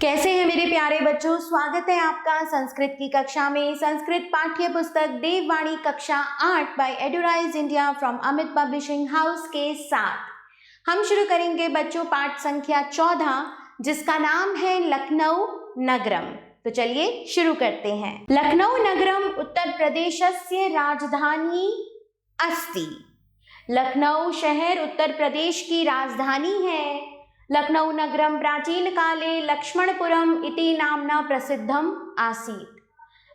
कैसे हैं मेरे प्यारे बच्चों, स्वागत है आपका संस्कृत की कक्षा में। संस्कृत पाठ्य पुस्तक देववाणी कक्षा 8 by Eduraise India from Amit publishing house के साथ हम शुरू करेंगे बच्चों पाठ संख्या 14, जिसका नाम है लखनऊ नगरम। तो चलिए शुरू करते हैं। लखनऊ नगरम उत्तर प्रदेशस्य राजधानी अस्ति। लखनऊ शहर उत्तर प्रदेश की राजधानी है। लखनऊ नगरम प्राचीन काले लक्ष्मणपुरम इति नामना प्रसिद्धम आसीत्।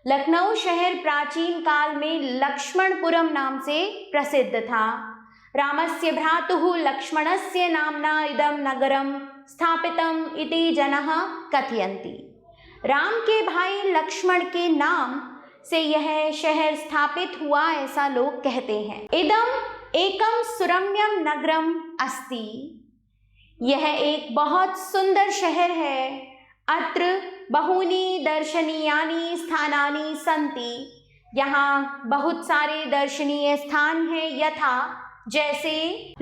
लखनऊ शहर प्राचीन काल में लक्ष्मणपुरम नाम से प्रसिद्ध था। रामस्य भ्रातुः लक्ष्मणस्य नामना इदं नगरम स्थापितम इति जनः कथयन्ति। राम के भाई लक्ष्मण के नाम से यह शहर स्थापित हुआ, ऐसा लोग कहते हैं। इदम एकम सुरम्यम नगरम अस्ति। यह एक बहुत सुंदर शहर है। अत्र बहूनि दर्शनीयानि स्थानानि सन्ति। यहाँ बहुत सारे दर्शनीय स्थान हैं, यथा जैसे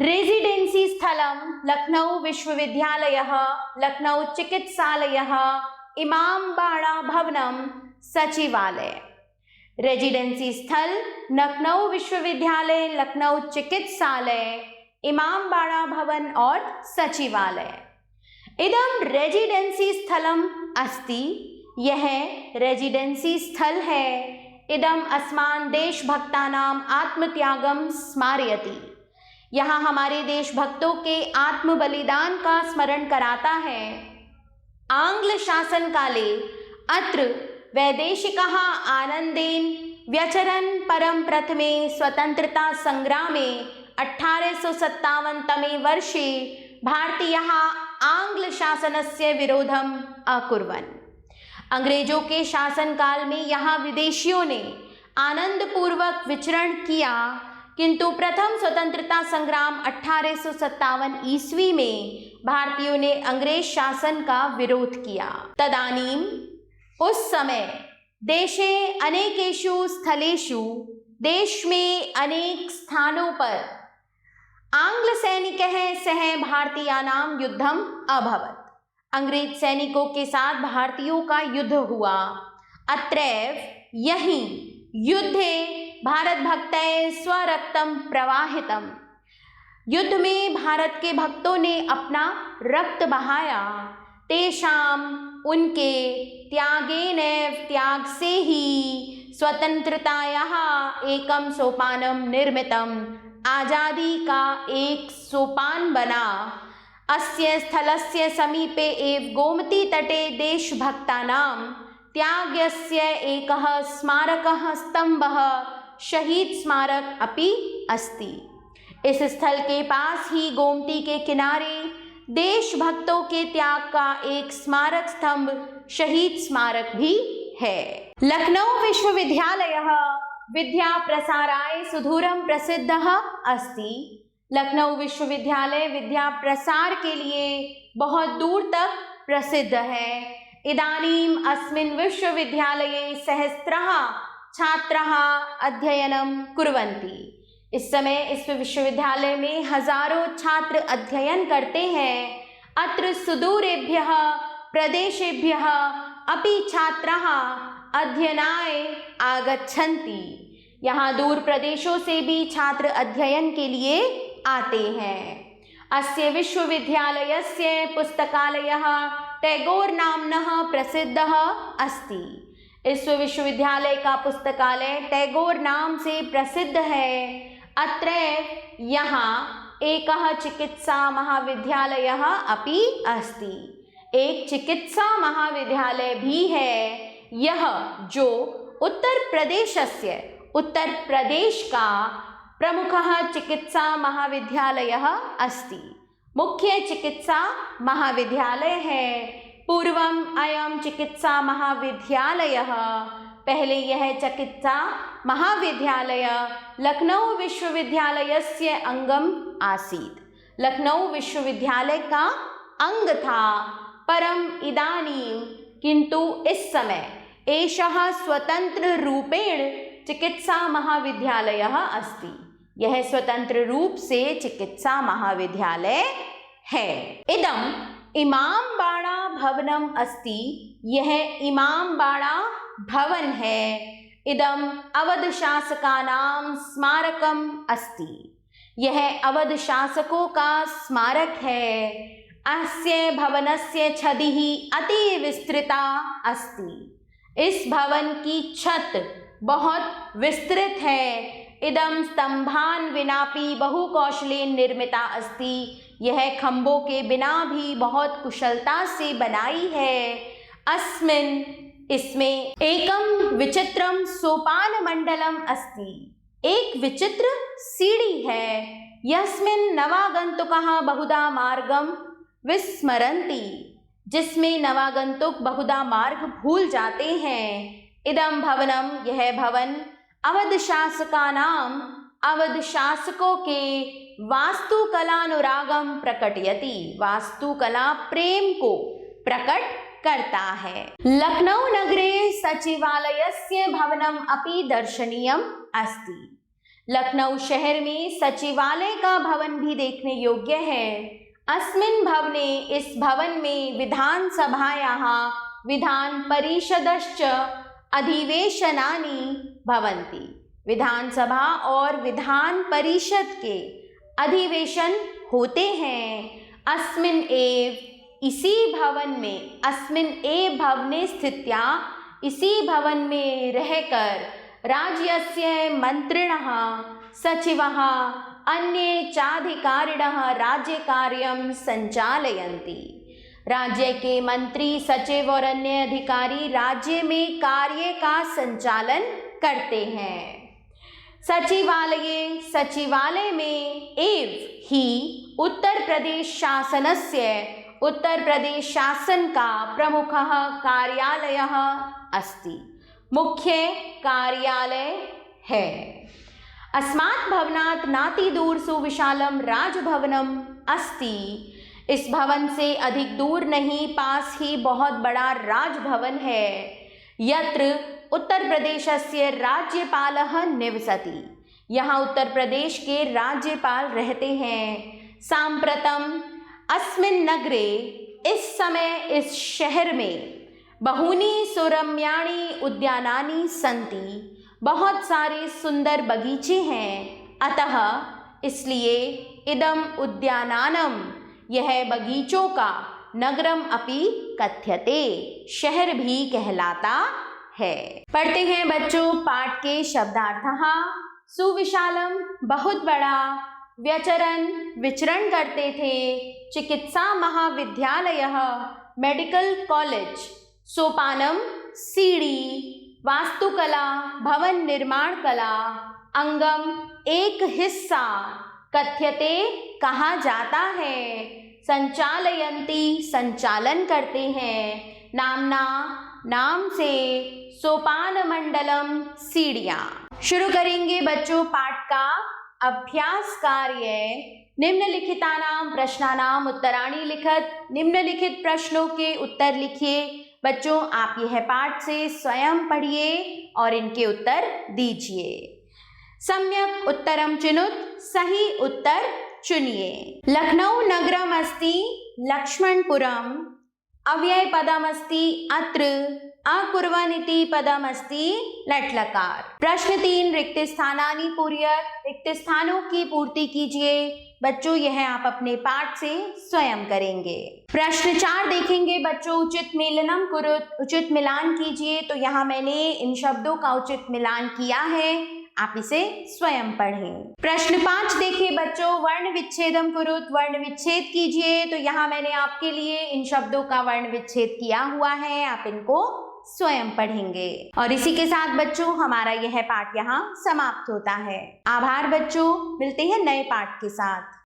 रेजिडेंसी स्थलम लखनऊ विश्वविद्यालयः, लखनऊ चिकित्सालयः, इमामबाड़ा भवनम, सचिवालय। रेजिडेंसी स्थल लखनऊ विश्वविद्यालय, लखनऊ चिकित्सालय, इमामबाड़ा भवन और सचिवालय। इदम रेजिडेंसी स्थलम अस्ति। यह रेजिडेंसी स्थल है। इदम अस्मान देशभक्तानाम आत्मत्यागम स्मारयति। यहाँ हमारे देशभक्तों के आत्म बलिदान का स्मरण कराता है। आंग्ल शासन काले अत्र वैदेशिकः आनंदेन व्यचरन् परम प्रथमे स्वतंत्रता संग्रामे 1857 तमे वर्षे भारतीयः आंग्ल शासनस्य विरोधम अकुर्वन्। अंग्रेजों के शासनकाल में यहाँ विदेशियों ने आनंद पूर्वक विचरण किया, किंतु प्रथम स्वतंत्रता संग्राम 1857 ईस्वी में भारतीयों ने अंग्रेज शासन का विरोध किया। तदानीम उस समय देशे अनेकेषु स्थलेषु, देश में अनेक स्थानों पर आंग्ल सैनिकः सह भारतीयानां युद्धम अभवत्। अंग्रेज सैनिकों के साथ भारतीयों का युद्ध हुआ। अत्रैव यहीं युद्धे भारत भक्तैः स्वरक्तम प्रवाहितम। युद्ध में भारत के भक्तों ने अपना रक्त बहाया। तेषाम उनके त्यागेनैव, त्याग से ही, स्वतंत्रतायाः एकम सोपानम निर्मितम, आजादी का एक सोपान बना। अस्य स्थलस्य समीपे एव गोमती तटे देशभक्तानां त्यागस्य एकः स्मारकः स्तंभः शहीद स्मारक अपि अस्ति। इस स्थल के पास ही गोमती के किनारे देशभक्तों के त्याग का एक स्मारक स्तंभ, शहीद स्मारक भी है। लखनऊ विश्वविद्यालयः विद्या प्रसाराय सुदूरम प्रसिद्धः अस्ति। लखनऊ विश्वविद्यालय विद्या प्रसार के लिए बहुत दूर तक प्रसिद्ध है। इदानीम अस्मिन् विश्वविद्यालये सहस्रः छात्राः अध्ययनं कुर्वन्ति। इस समय इस विश्वविद्यालय में हजारों छात्र अध्ययन करते हैं। अत्र सुदूरेभ्यः प्रदेशेभ्यः अपि छात्राः अध्ययनाय आगच्छन्ति। यहाँ दूर प्रदेशों से भी छात्र अध्ययन के लिए आते हैं। अस्य विश्वविद्यालयस्य पुस्तकालयः टैगोर नाम्नः प्रसिद्धः अस्ति। इस विश्वविद्यालय का पुस्तकालय टैगोर नाम से प्रसिद्ध है। अत्र यहाँ एकः चिकित्सा महाविद्यालयः अपि अस्ति। एक चिकित्सा महाविद्यालय भी है। यह जो उत्तर प्रदेश का प्रमुखः चिकित्सा महाविद्यालयः अस्ति। मुख्य चिकित्सा महाविद्यालय है। पूर्वम अयम चिकित्सा महाविद्यालयः, पहले यह चिकित्सा महाविद्यालय लखनऊ विश्वविद्यालयस्य अंगम आसीत्। लखनऊ विश्वविद्यालय का अंग था। परम इदानीं, किंतु इस समय एषः स्वतंत्र रूपेण चिकित्सा महाविद्यालयः अस्ति। यह स्वतंत्र रूप से चिकित्सा महाविद्यालय है। इदम इमामबाड़ा भवनम अस्ति, यह इमामबाड़ा भवन है। इदम अवध शासकानां स्मारकम अस्ति, यह अवध शासकों का स्मारक है। अस्य भवनस्य छदिः अति विस्तृता अस्ति, इस भवन की छत बहुत विस्तृत है। इदम स्तंभान विनापि बहुकौशलेन निर्मिता अस्ति, यह खंभों के बिना भी बहुत कुशलता से बनाई है। अस्मिन्, इसमें एकम विचित्रम सोपान मंडलम अस्ति, एक विचित्र सीढ़ी है। यस्मिन् नवागंतुकः बहुधा मार्गम विस्मरन्ति, जिसमें नवागंतुक बहुधा मार्ग भूल जाते हैं। इदम भवनम, यह भवन अवध शासकानाम, अवध शासकों के वास्तुकलानुरागम प्रकटयति, वास्तुकला प्रेम को प्रकट करता है। लखनऊ नगरे सचिवालयस्य भवनम अपि दर्शनीयम अस्ति, लखनऊ शहर में सचिवालय का भवन भी देखने योग्य है। अस्मिन् भवने, इस भवन में विधानसभायाः विधान परिषदश्च अधिवेशनानि भवन्ति, विधानसभा और विधान परिषद के अधिवेशन होते हैं। अस्मिन् एव, इसी भवन में, अस्मिन् एव भवने स्थित्या, इसी भवन में रहकर राज्यस्य मंत्रिणः सचिवः अन्ये चाधिकारिणः राज्य कार्यं संचालयन्ति, राज्य के मंत्री सचिव और अन्य अधिकारी राज्य में कार्य का संचालन करते हैं। सचिवालये, सचिवालय में एव ही उत्तर प्रदेश शासनस्य, उत्तर प्रदेश शासन का प्रमुखः कार्यालयः अस्ति, मुख्य कार्यालय है। अस्मात् भवनात् नातिदूर सुविशालम राजभवनम अस्ति, इस भवन से अधिक दूर नहीं, पास ही बहुत बड़ा राजभवन है। यत्र उत्तर प्रदेशस्य राज्यपालः निवसति, यहाँ उत्तर प्रदेश के राज्यपाल रहते हैं। सांप्रतम अस्मिन् नगरे, इस समय इस शहर में बहूनि सुरम्याणि उद्यानानि सन्ति, बहुत सारे सुंदर बगीचे हैं। अतः, इसलिए इदम उद्यानानम, यह बगीचों का, नगरम अपि कथ्यते, शहर भी कहलाता है। पढ़ते हैं बच्चों पाठ के शब्दार्थः। सुविशालम बहुत बड़ा, व्यचरन विचरण करते थे, चिकित्सा महाविद्यालयः मेडिकल कॉलेज, सोपानम सीढ़ी, वास्तुकला भवन निर्माण कला, अंगम एक हिस्सा, कथ्यते कहा जाता है, संचालयन्ति संचालन करते हैं, नामना नाम से, सोपान मंडलम सीढ़ियाँ। शुरू करेंगे बच्चों पाठ का अभ्यास कार्य। निम्नलिखितानां प्रश्नानां उत्तराणि लिखत, निम्नलिखित प्रश्नों के उत्तर लिखिए। बच्चों आप यह पाठ से स्वयं पढ़िए और इनके उत्तर दीजिए। सम्यक उत्तरम चुनुत, सही उत्तर चुनिए। लखनऊ नगरम अस्ति लक्ष्मणपुरम, अव्यय पदम अस्ति अत्र, अकुर्वन् इति पदम अस्ति लट्लकार। प्रश्न 3, रिक्त स्थानानि पूरयत, रिक्त स्थानों की पूर्ति कीजिए। बच्चों यह आप अपने पाठ से स्वयं करेंगे। प्रश्न 4 देखेंगे बच्चों, उचित मेलनम कुरुत, उचित मिलान कीजिए। तो यहाँ मैंने इन शब्दों का उचित मिलान किया है, आप इसे स्वयं पढ़ें। प्रश्न 5 देखिए बच्चों, वर्ण विच्छेदम कुरुत, वर्ण विच्छेद कीजिए। तो यहाँ मैंने आपके लिए इन शब्दों का वर्ण विच्छेद किया हुआ है, आप इनको स्वयं पढ़ेंगे। और इसी के साथ बच्चों हमारा यह पाठ यहाँ समाप्त होता है। आभार बच्चों, मिलते हैं नए पाठ के साथ।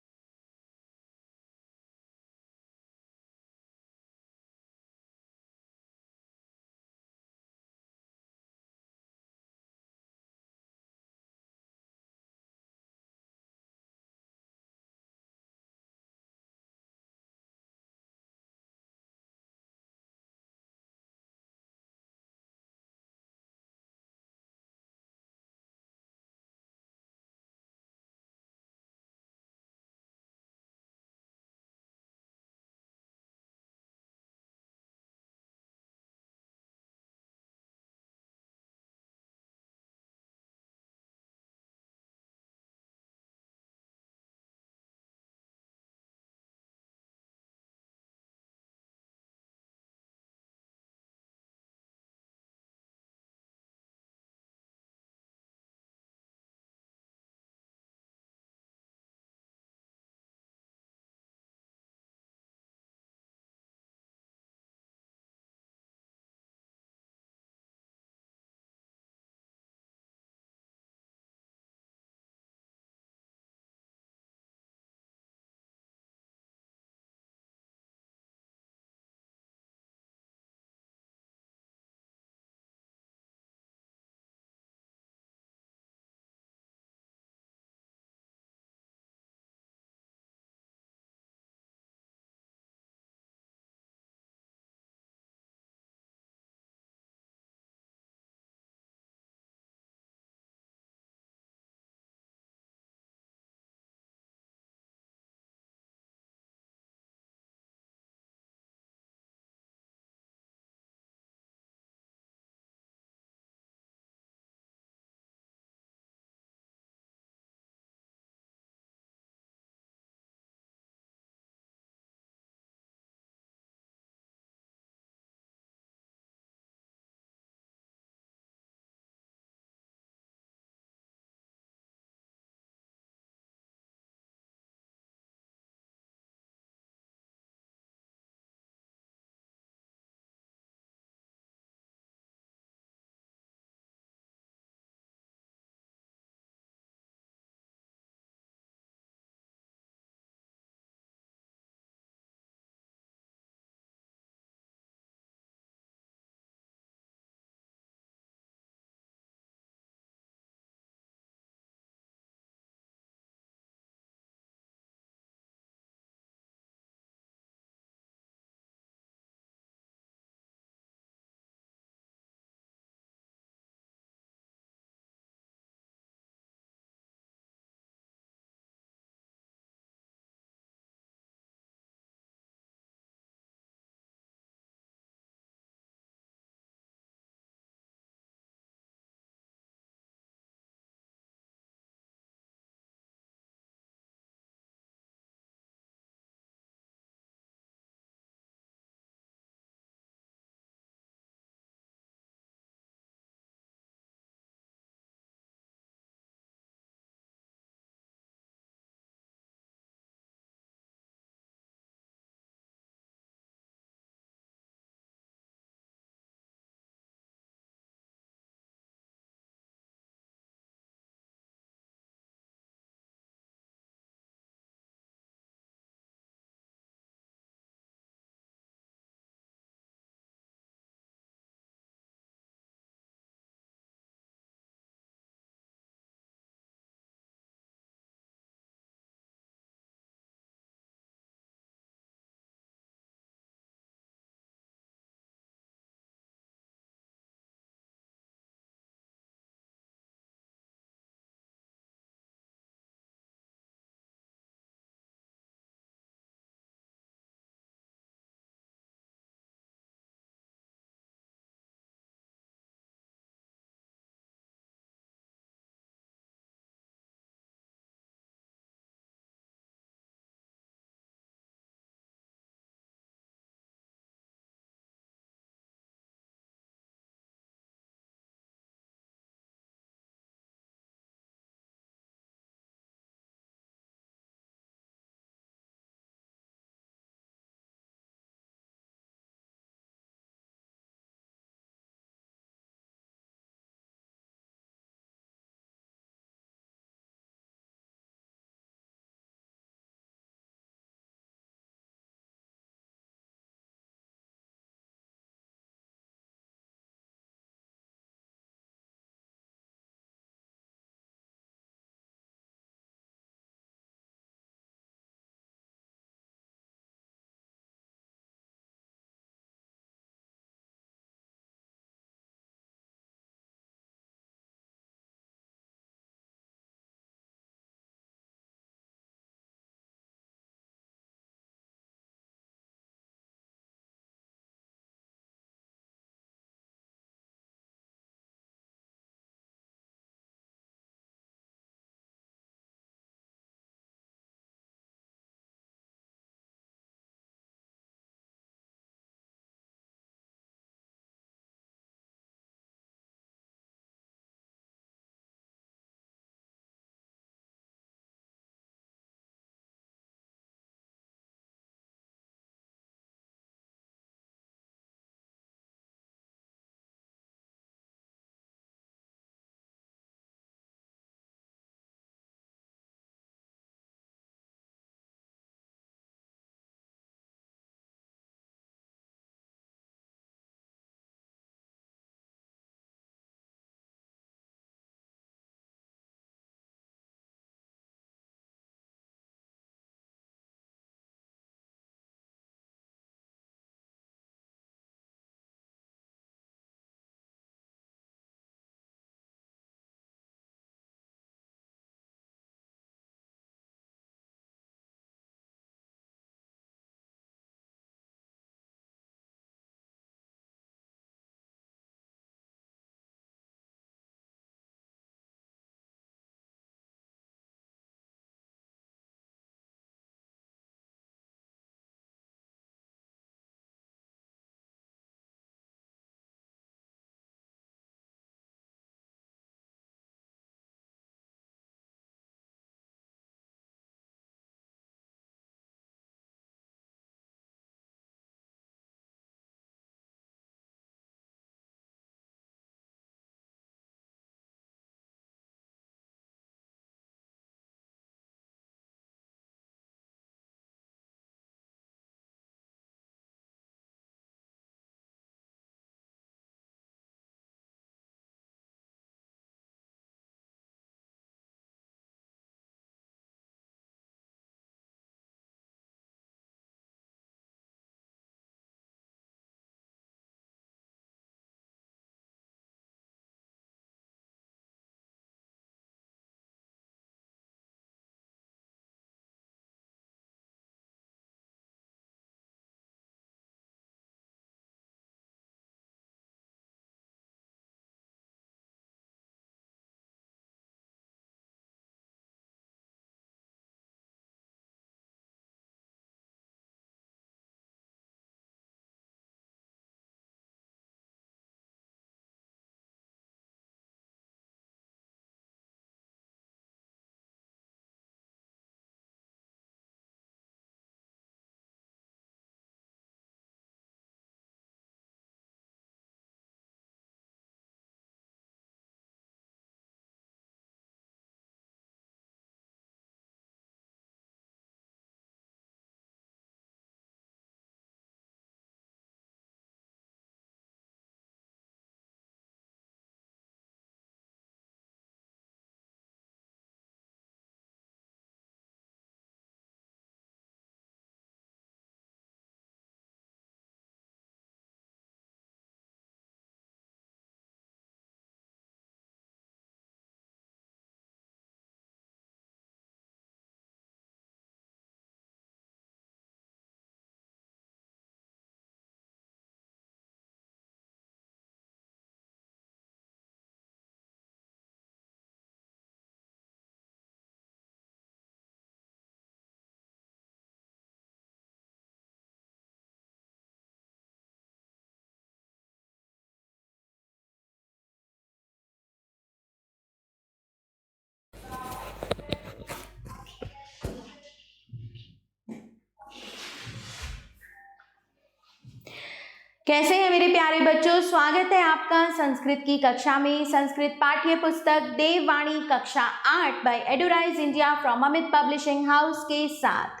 कैसे हैं मेरे प्यारे बच्चों, स्वागत है आपका संस्कृत की कक्षा में। संस्कृत पाठ्य पुस्तक देववाणी कक्षा 8 by Eduraise India from Amit publishing house के साथ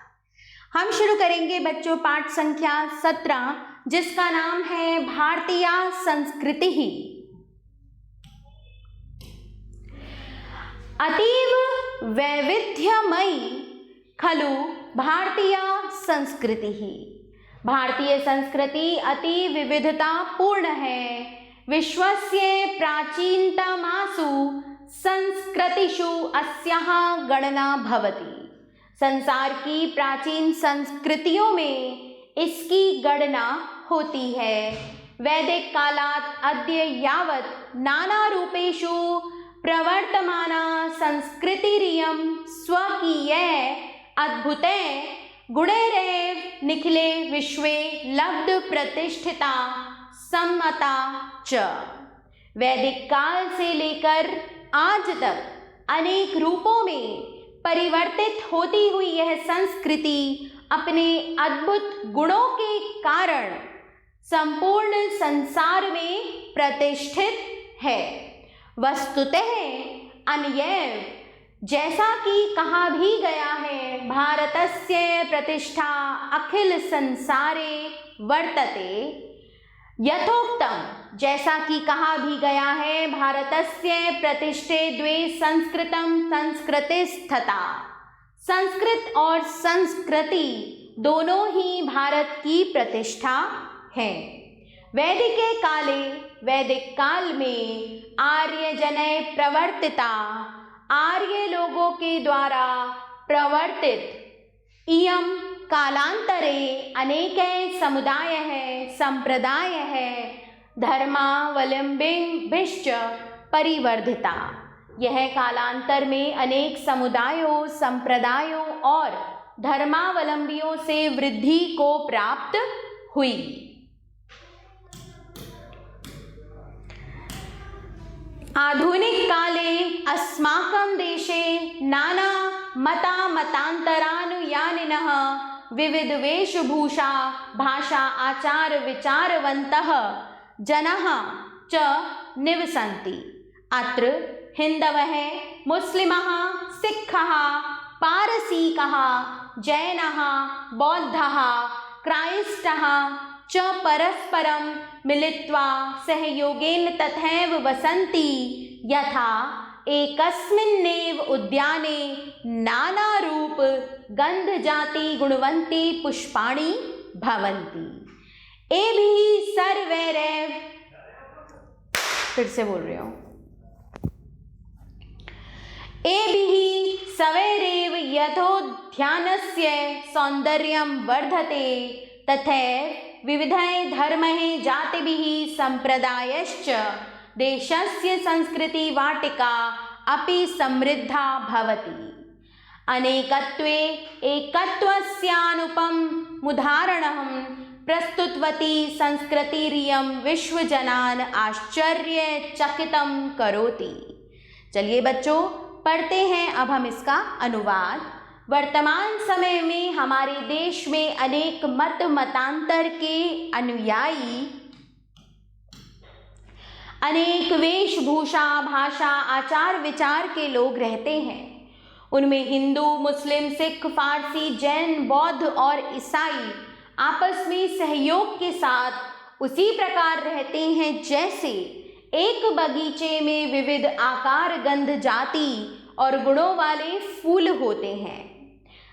हम शुरू करेंगे बच्चों पाठ संख्या 17, जिसका नाम है भारतीय संस्कृति ही। अतीव वैविध्यमयी खलु भारतीय संस्कृति ही। भारतीय संस्कृति अति विविधता पूर्ण है। विश्वस्य प्राचीनतमासु संस्कृतिषु अस्याः गणना भवति। संसार की प्राचीन संस्कृतियों में इसकी गणना होती है। वैदिक कालात् अद्य यावत् नाना रूपेषु प्रवर्तमाना संस्कृतिरियं स्वकीय अद्भुते गुणैरेव निखिले विश्वे लब्ध प्रतिष्ठिता सम्मता च। वैदिक काल से लेकर आज तक अनेक रूपों में परिवर्तित होती हुई यह संस्कृति अपने अद्भुत गुणों के कारण संपूर्ण संसार में प्रतिष्ठित है। वस्तुतः अन्यैव, जैसा कि कहा भी गया है, भारतस्य प्रतिष्ठा अखिल संसारे वर्तते। यथोक्तम, जैसा कि कहा भी गया है, भारतस्य प्रतिष्ठे द्वे संस्कृतम संस्कृतिस्तथा। संस्कृत और संस्कृति दोनों ही भारत की प्रतिष्ठा है। वैदिके काले, वैदिक काल में आर्य जनै प्रवर्तिता, आर्य लोगों के द्वारा प्रवर्तित इयं कालांतरे अनेके समुदाय है, संप्रदाय है, धर्मावलंबिभिश्च परिवर्धिता। यह कालांतर में अनेक समुदायों, संप्रदायों और धर्मावलंबियों से वृद्धि को प्राप्त हुई। आधुनिक काले अस्माकं देशे नाना मता मतान्तरानुयायिनः विविध वेशभूषा भाषा आचार विचारवन्तः जनाः च निवसन्ति। अत्र हिन्दवः, मुस्लिमः, सिक्खः, पारसीकः, जैनः, बौद्धः, क्राइस्तः च परस्परं मिलित्वा सहयोगेन तथैव वसन्ति, यथा एकस्मिन्नेव उद्याने नाना रूप गंध जाति गुणवन्ति पुष्पाणि भवन्ति। एभिः सर्वैरेव, फिर से बोल रही हूँ, एभिः सर्वैरेव यथोद्यानस्य सौन्दर्यं वर्धते तथैव विविधैः धर्मैः जातिभिः सम्प्रदायैश्च देशस्य संस्कृति वाटिका अपि समृद्धा भवति। अनेकत्वे एकत्वस्यानुपमुदाहरणं प्रस्तुतवती संस्कृतिरियं विश्वजनान् आश्चर्यचकितं करोति। चलिए बच्चों, पढ़ते हैं अब हम इसका अनुवाद। वर्तमान समय में हमारे देश में अनेक मत मतांतर के अनुयायी, अनेक वेशभूषा भाषा आचार विचार के लोग रहते हैं। उनमें हिंदू, मुस्लिम, सिख, फारसी, जैन, बौद्ध और ईसाई आपस में सहयोग के साथ उसी प्रकार रहते हैं जैसे एक बगीचे में विविध आकार, गंध, जाति और गुणों वाले फूल होते हैं।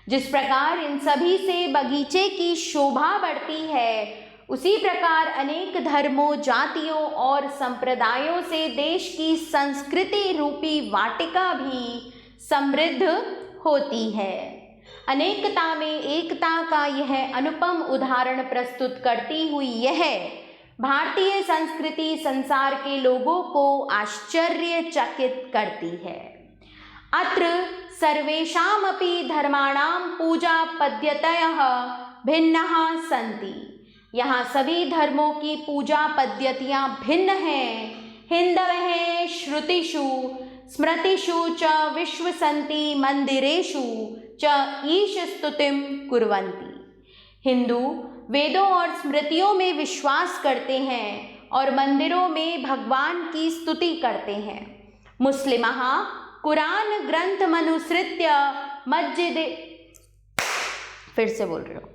जिस प्रकार इन सभी से बगीचे की शोभा बढ़ती है, उसी प्रकार अनेक धर्मों, जातियों और संप्रदायों से देश की संस्कृति रूपी वाटिका भी समृद्ध होती है। अनेकता में एकता का यह अनुपम उदाहरण प्रस्तुत करती हुई यह भारतीय संस्कृति संसार के लोगों को आश्चर्यचकित करती है। अत्र सर्वेषामपि धर्माणां पूजा पद्धतयः भिन्नाः सन्ति। यहाँ सभी धर्मों की पूजा पद्धतियाँ भिन्न हैं। हिन्दवः श्रुतिषु स्मृतिषु च विश्वसन्ति मंदिरेषु च ईश स्तुतिं कुर्वन्ति। हिंदू वेदों और स्मृतियों में विश्वास करते हैं और मंदिरों में भगवान की स्तुति करते हैं। मुस्लिमः कुरान ग्रंथ मनुसृत्य मस्जिद, फिर से बोल रहे हो,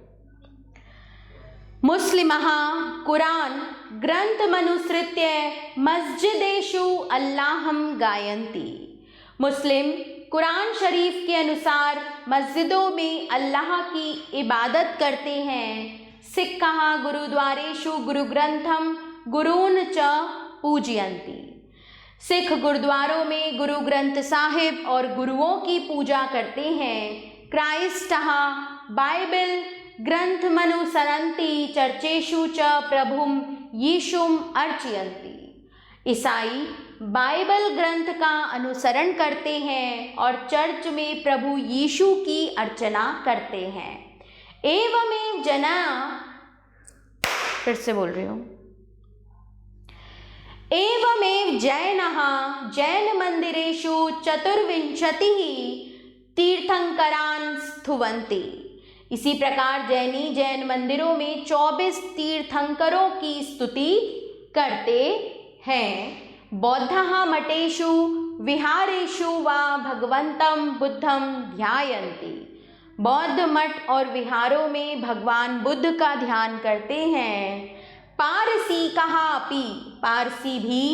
मुस्लिमः कुरान ग्रंथ मनुसृत्य मस्जिदेषु अल्लाहम गायन्ति। मुस्लिम कुरान शरीफ के अनुसार मस्जिदों में अल्लाह की इबादत करते हैं। सिक्खः गुरुद्वारेषु गुरुग्रंथम गुरून् च पूजयन्ति। सिख गुरुद्वारों में गुरु ग्रंथ साहिब और गुरुओं की पूजा करते हैं। क्राइस्टः बाइबल ग्रंथमनुसरन्ति चर्चेषु च प्रभुं यीशुम् अर्चयन्ति। ईसाई बाइबल ग्रंथ का अनुसरण करते हैं और चर्च में प्रभु यीशु की अर्चना करते हैं। एवमेव जना, फिर से बोल रही हूँ, एवमेव जैनः जैन मंदिरेषु चतुर्विंशतिः तीर्थंकरान् स्तुवन्ति। इसी प्रकार जैन मंदिरों में 24 तीर्थंकरों की स्तुति करते हैं। बौद्धः मठेषु विहारेषु वा भगवन्तं बुद्धं ध्यायन्ति। बौद्ध मठ और विहारों में भगवान बुद्ध का ध्यान करते हैं। पारसीकः अपि, पारसी भी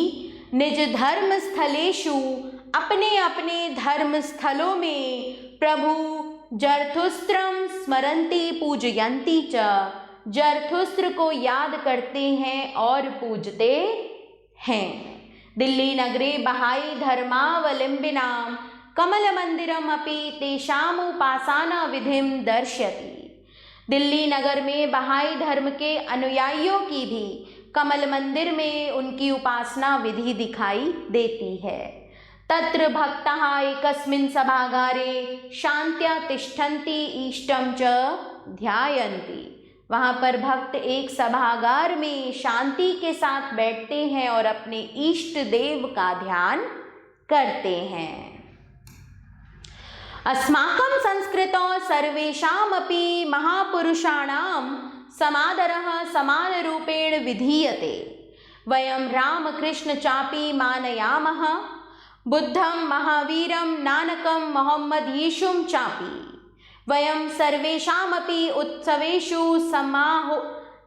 निज धर्म स्थलेषु अपने अपने धर्म स्थलों में प्रभु जरथुस्त्रम स्मरन्ति पूजयन्ति च। जरथुस्त्र को याद करते हैं और पूजते हैं। दिल्ली नगरे बहाई धर्मावलंबिनां कमल मंदिरम अपि तेषाम् उपासना विधिम दर्शयति। दिल्ली नगर में बहाई धर्म के अनुयायियों की भी कमल मंदिर में उनकी उपासना विधि दिखाई देती है। तत्र भक्ताः एकस्मिन् सभागारे शान्त्या तिष्ठन्ति इष्टं च ध्यायन्ति। वहाँ पर भक्त एक सभागार में शांति के साथ बैठते हैं और अपने इष्ट देव का ध्यान करते हैं। अस्माकं संस्कृतौ सर्वेषामपि महापुरुषाणां समादरः समानरूपेण विधीयते। वयं रामकृष्ण चापि मानयामः, बुद्धं महावीरं नानकं मोहम्मद यीशुं चापि। वयं सर्वेषामपि उत्सवेषु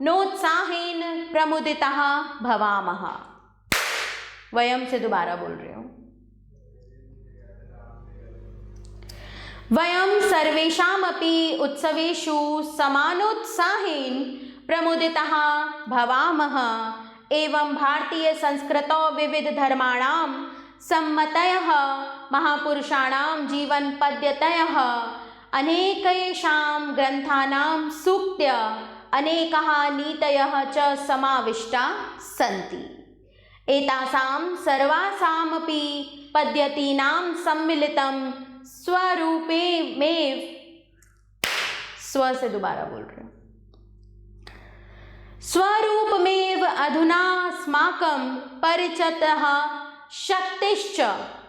नोत्साहेन प्रमुदिताः भवामः। वयं से दोबारा बोल रही हूँ। वयं सर्वेषामपि उत्सवेषु समानोत्साहेन प्रमुदिताः भवामः। एवं भारतीय संस्कृतौ विविध धर्माणां सम्मतयः महापुरुषाणां जीवन पद्धतयः अनेकेषां ग्रन्थानां सूक्त्य अनेकाः नीतयः च समाविष्टाः सन्ति। एतासां सर्वासामपि पद्धतीनां सम्मिलितं स्वरूपेमेव, स्व से दोबारा बोल रहे हैं, स्वरूपमेव अधुना अस्माकं परिचितः शक्तिश्च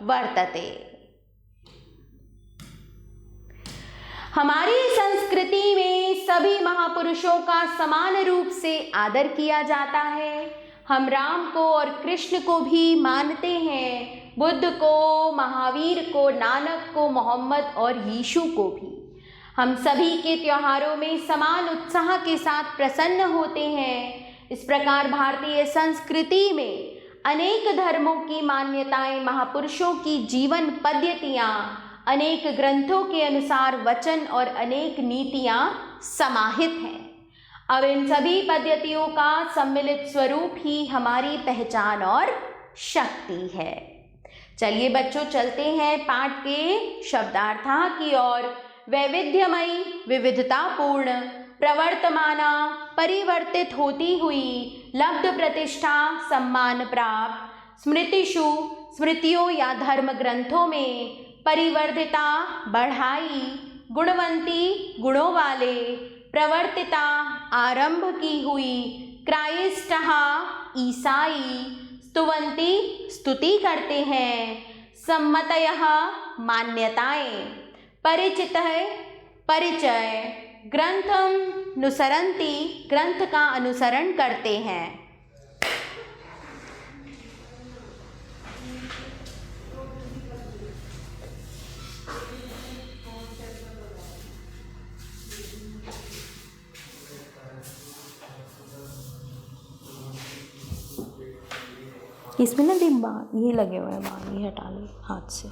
वर्तते। हमारी संस्कृति में सभी महापुरुषों का समान रूप से आदर किया जाता है। हम राम को और कृष्ण को भी मानते हैं, बुद्ध को, महावीर को, नानक को, मोहम्मद और यीशु को भी। हम सभी के त्योहारों में समान उत्साह के साथ प्रसन्न होते हैं। इस प्रकार भारतीय संस्कृति में अनेक धर्मों की मान्यताएं, महापुरुषों की जीवन पद्धतियाँ, अनेक ग्रंथों के अनुसार वचन और अनेक नीतियाँ समाहित हैं। अब इन सभी पद्धतियों का सम्मिलित स्वरूप ही हमारी पहचान और शक्ति है। चलिए बच्चों, चलते हैं पाठ के शब्दार्थाः की ओर। वैविध्यमयी, विविधतापूर्ण, प्रवर्तमाना, परिवर्तित होती हुई, लब्ध प्रतिष्ठा, सम्मान प्राप्त, स्मृतिषु, स्मृतियों या धर्म ग्रंथों में, परिवर्धिता, बढ़ाई, गुणवंती, गुणों वाले, प्रवर्तिता, आरंभ की हुई, क्राइस्टः, ईसाई, स्तुवंती, स्तुति करते हैं, सम्मतयः, मान्यताएं, परिचितः, परिचय, ग्रंथम, नुसरन्ति ग्रंथ का अनुसरण करते हैं। इसमें ना डिब्बा ये लगे हुए हैं, बाहर ये हटा लो हाथ से।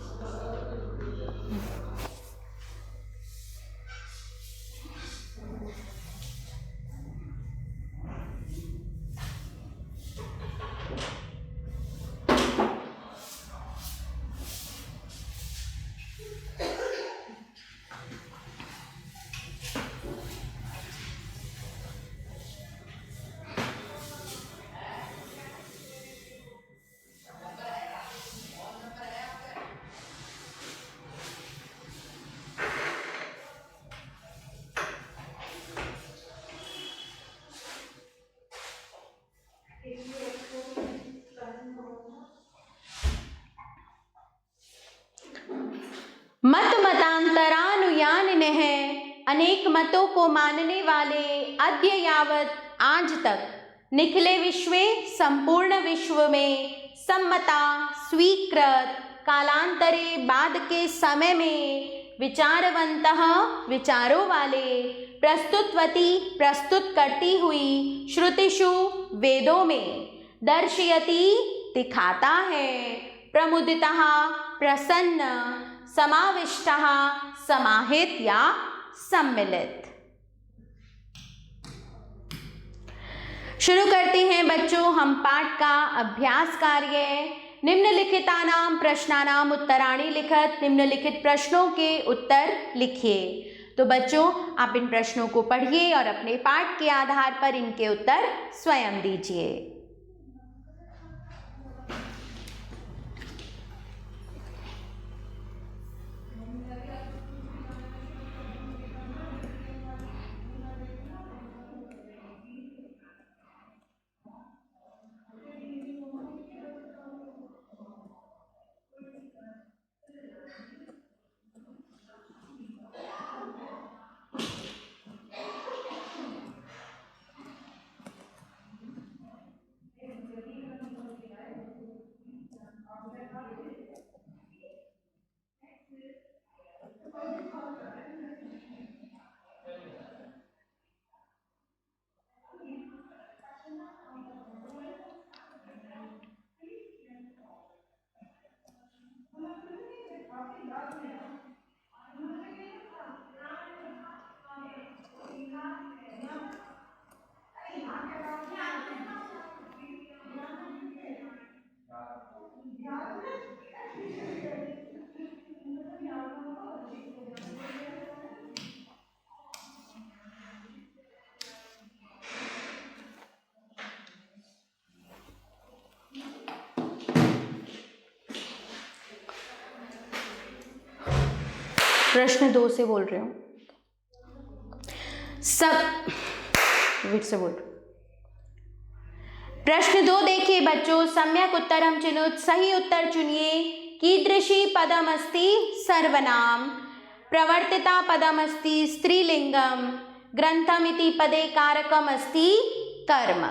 मत मतांतरानुयायिनः अनेक मतों को मानने वाले अद्य यावत आज तक निखिले विश्वे संपूर्ण विश्व में सम्मता स्वीकृत कालांतरे बाद के समय में विचारवंतः विचारों वाले प्रस्तुतवती प्रस्तुत करती हुई श्रुतिषु वेदों में दर्शयति दिखाता है, प्रमुदितः प्रसन्न समाविष्टः समाहित या सम्मिलित। शुरू करते हैं बच्चों हम पाठ का अभ्यास कार्य। निम्नलिखितानां प्रश्नानां उत्तराणि लिखत, निम्नलिखित प्रश्नों के उत्तर लिखिए। तो बच्चों आप इन प्रश्नों को पढ़िए और अपने पाठ के आधार पर इनके उत्तर स्वयं दीजिए। प्रश्न 2 से बोल रही हूँ। सब विट से बोल। प्रश्न 2 देखिए बच्चों, सम्यक उत्तरम चिनुत, सही उत्तर चुनिए। कीदृशी पदमस्ति सर्वनाम, प्रवर्तिता पदमस्ति स्त्रीलिंगम, ग्रंथमिति पदे कारकम अस्ति कर्म।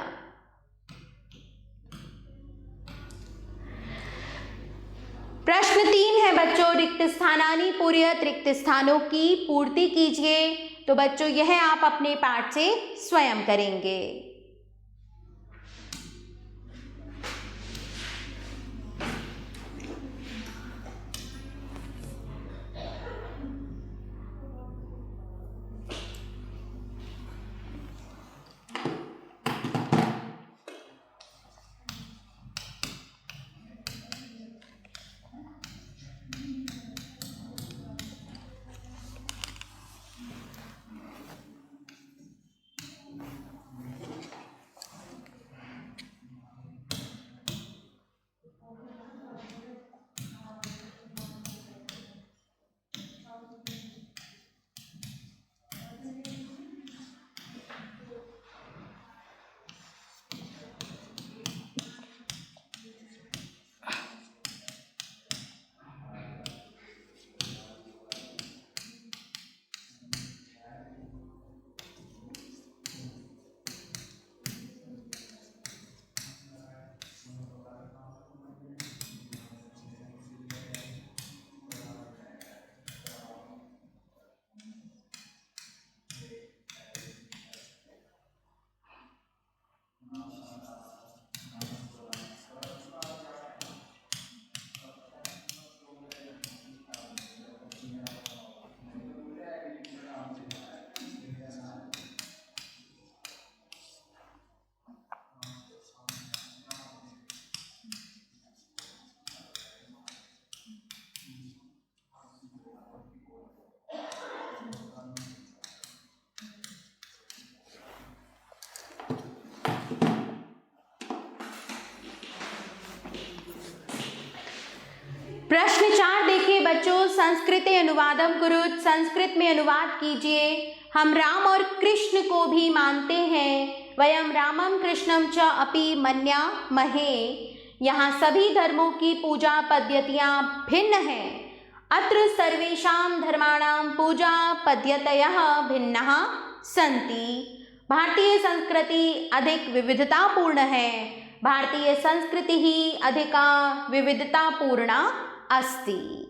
प्रश्न 3 है बच्चों, रिक्त स्थानानि पूरयत, रिक्त स्थानों की पूर्ति कीजिए। तो बच्चों यह आप अपने पाठ से स्वयं करेंगे। प्रश्न 4 देखिए बच्चों, संस्कृते अनुवादम कुरुत, संस्कृत में अनुवाद कीजिए। हम राम और कृष्ण को भी मानते हैं। वयम रामम कृष्णम च अपि मन्यामहे। यहाँ सभी धर्मों की पूजा पद्धतियाँ भिन्न हैं। अत्र सर्वेषां धर्माणां पूजा पद्धतयः भिन्नाः सन्ति। भारतीय संस्कृति अधिक विविधतापूर्ण है। भारतीय संस्कृति ही अधिका विविधतापूर्णा अस्ति।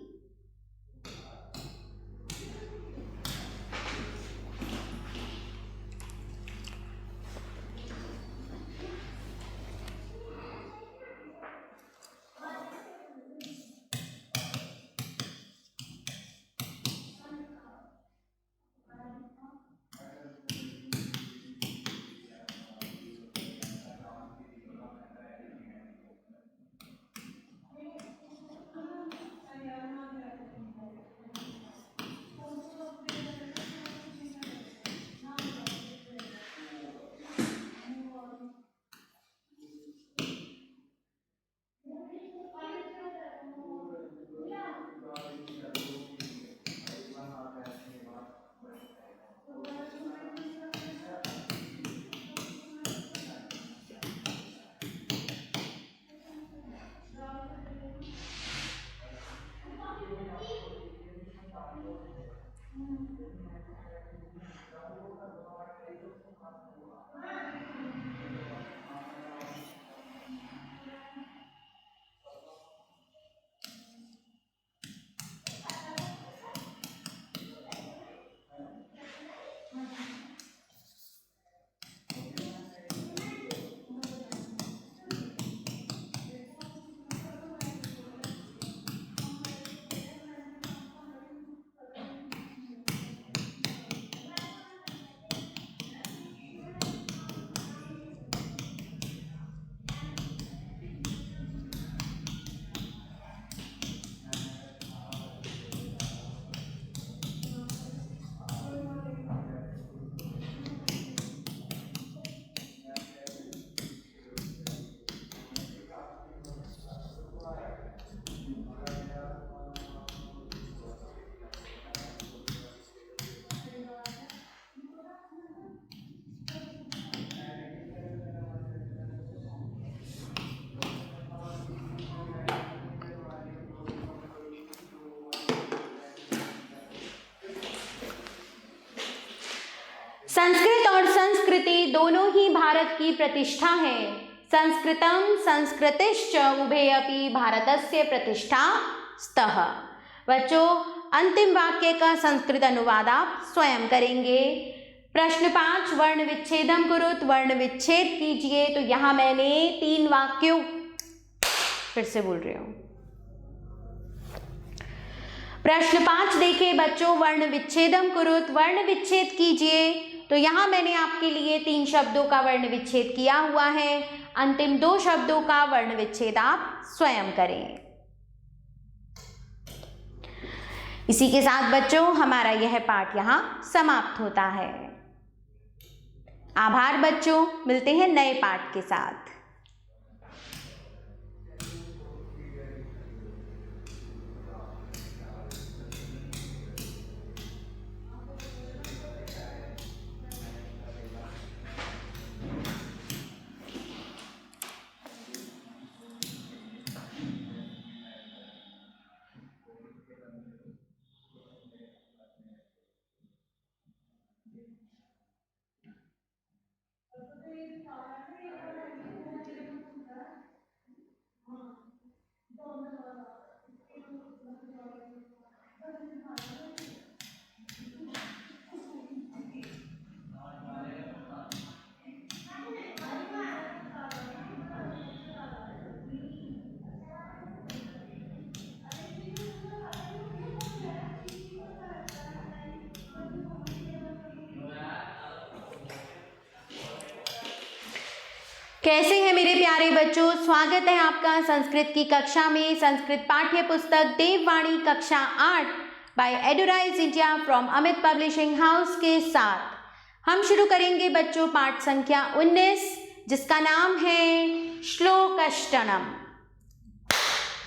संस्कृत और संस्कृति दोनों ही भारत की प्रतिष्ठा है। संस्कृतम संस्कृतिश्च उभे अपि भारतस्य प्रतिष्ठा स्तः। बच्चों, अंतिम वाक्य का संस्कृत अनुवाद आप स्वयं करेंगे। प्रश्न 5, वर्ण विच्छेदम कुरुत, वर्ण विच्छेद कीजिए। तो यहाँ मैंने 3 वाक्यों, फिर से बोल रही हूँ। प्रश्न 5 देखिए बच्चों, वर्ण विच्छेदम कुरुत, वर्ण विच्छेद कीजिए। तो यहाँ मैंने आपके लिए 3 शब्दों का वर्ण विच्छेद किया हुआ है। अंतिम 2 शब्दों का वर्ण विच्छेद आप स्वयं करें। इसी के साथ बच्चों हमारा यह पाठ यहाँ समाप्त होता है। आभार बच्चों, मिलते हैं नए पाठ के साथ। कैसे हैं मेरे प्यारे बच्चों, स्वागत है आपका संस्कृत की कक्षा में। संस्कृत पाठ्य पुस्तक देववाणी कक्षा 8 by Eduraise India from Amit publishing house के साथ हम शुरू करेंगे बच्चों पाठ संख्या 19, जिसका नाम है श्लोकाष्टकम।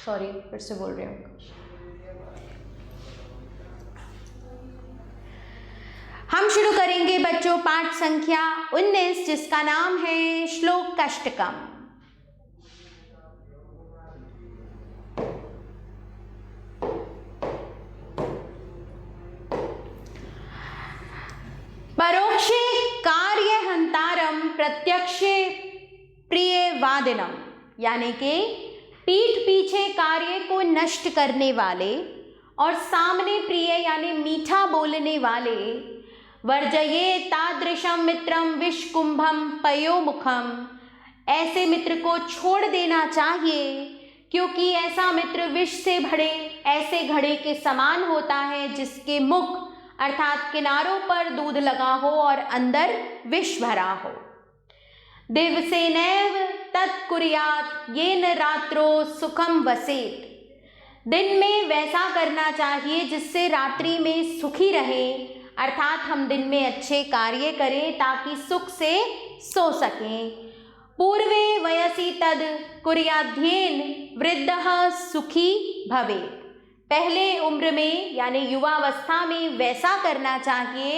सॉरी, फिर से बोल रही हूँ। हम शुरू करेंगे बच्चों पाठ संख्या 19, जिसका नाम है श्लोक कष्टकम। परोक्षे कार्य हंतारम प्रत्यक्षे प्रिय वादिनम, यानी कि पीठ पीछे कार्य को नष्ट करने वाले और सामने प्रिय यानी मीठा बोलने वाले। वर्जये तादृशम मित्रम विषकुंभम पयोमुखम, ऐसे मित्र को छोड़ देना चाहिए, क्योंकि ऐसा मित्र विष से भरे ऐसे घड़े के समान होता है जिसके मुख अर्थात किनारों पर दूध लगा हो और अंदर विष भरा हो। दिवसेनैव तत्कुर्यात् येन रात्रो सुखम वसेत, दिन में वैसा करना चाहिए जिससे रात्रि में सुखी रहे, अर्थात हम दिन में अच्छे कार्य करें ताकि सुख से सो सकें। पूर्वे वयसि तद कुर्याध्येन वृद्धः सुखी भवेत्, पहले उम्र में यानी युवावस्था में वैसा करना चाहिए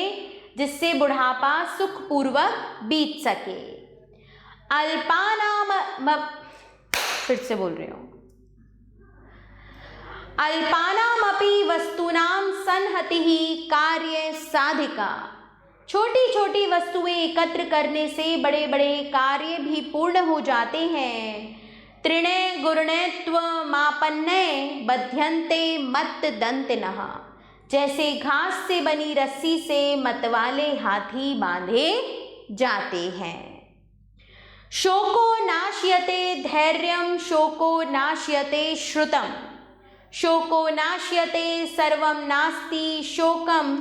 जिससे बुढ़ापा सुखपूर्वक बीत सके। फिर से बोल रही हूँ। अल्पानामपि वस्तूनां संहतिः कार्य साधिका, छोटी छोटी वस्तुएं एकत्र करने से बड़े बड़े कार्य भी पूर्ण हो जाते हैं। त्रिणे गुरुणेत्व मापन्ने बध्यन्ते मत दंतिनः, जैसे घास से बनी रस्सी से मतवाले हाथी बांधे जाते हैं। शोको नाश्यते धैर्यं शोको नाश्यते श्रुतम्, शोको नाश्यते सर्वं नास्ति शोकम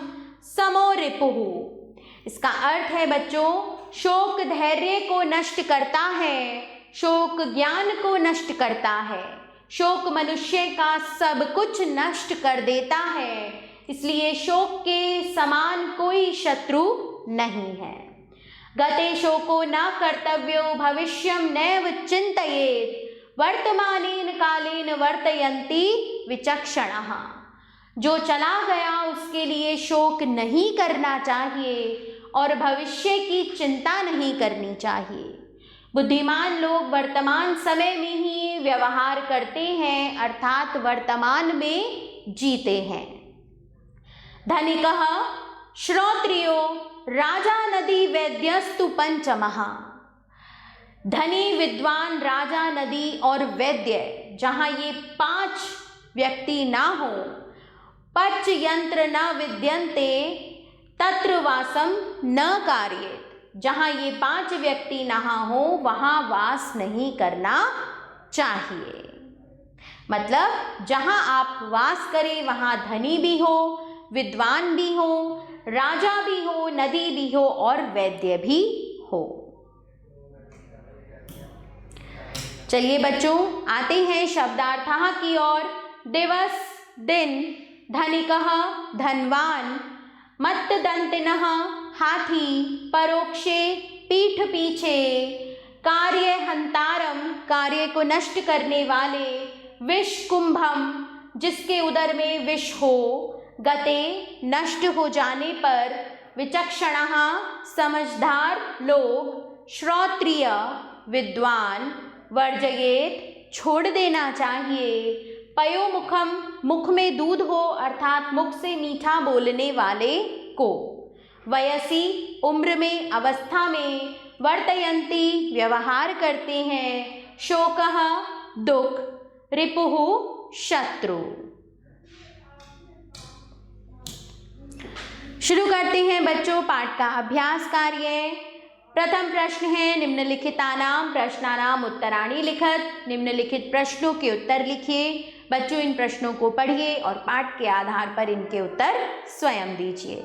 समो रिपुः। इसका अर्थ है बच्चों, शोक धैर्य को नष्ट करता है, शोक ज्ञान को नष्ट करता है, शोक मनुष्य का सब कुछ नष्ट कर देता है, इसलिए शोक के समान कोई शत्रु नहीं है। गते शोको न कर्तव्यो भविष्यं नैव चिन्तयेत्, वर्तमानेन कालेन वर्तयन्ति विचक्षणः, जो चला गया उसके लिए शोक नहीं करना चाहिए और भविष्य की चिंता नहीं करनी चाहिए। बुद्धिमान लोग वर्तमान समय में ही व्यवहार करते हैं, अर्थात वर्तमान में जीते हैं। धनिकः श्रोत्रियो राजा नदी वैद्यस्तु पंचमः, धनी विद्वान राजा नदी और वैद्य, जहाँ ये 5 व्यक्ति ना हो, पच यंत्र न विद्यन्ते तत्र वासम न कार्येत, जहाँ ये 5 व्यक्ति ना हो वहाँ वास नहीं करना चाहिए। मतलब जहाँ आप वास करें वहाँ धनी भी हो, विद्वान भी हो, राजा भी हो, नदी भी हो और वैद्य भी हो। चलिए बच्चों, आते हैं शब्दार्थः की ओर। दिवस दिन, धनिकः धनवान, मत्तदंतिनः हाथी, परोक्षे पीठ पीछे, कार्य हंतारम कार्य को नष्ट करने वाले, विष कुंभम जिसके उदर में विष हो, गते नष्ट हो जाने पर, विचक्षणः समझदार लोग, श्रोत्रिय विद्वान, वर्जयेत छोड़ देना चाहिए, पयोमुखम मुख में दूध हो अर्थात मुख से मीठा बोलने वाले को, वयसी उम्र में अवस्था में, वर्तयन्ति व्यवहार करते हैं, शोकः दुख, रिपुः शत्रु। शुरू करते हैं बच्चों पाठ का अभ्यास कार्य। प्रथम प्रश्न है निम्नलिखितानां प्रश्नानां उत्तराणि लिखत, निम्नलिखित प्रश्नों के उत्तर लिखिए। बच्चों इन प्रश्नों को पढ़िए और पाठ के आधार पर इनके उत्तर स्वयं दीजिए।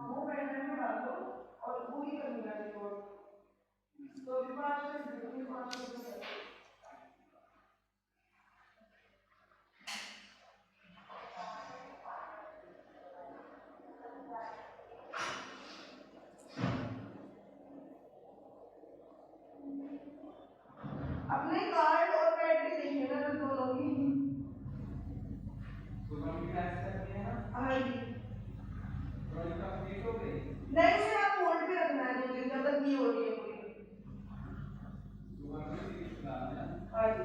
वो पेंडेंट में डाल दो और पूरी करनी है रिपोर्ट, तो भी 5 अपने कार्ड और पैड भी देखिए ना दोनों की। तो हम क्लास करनी है ना? हाँ जी। तो इनका कंप्लीट हो गई? नहीं, उसे आप होल्ड पे रखना है 2 दिन जब तक नहीं हो रही है पूरी। सुबह में भी डालना है? हाँ जी।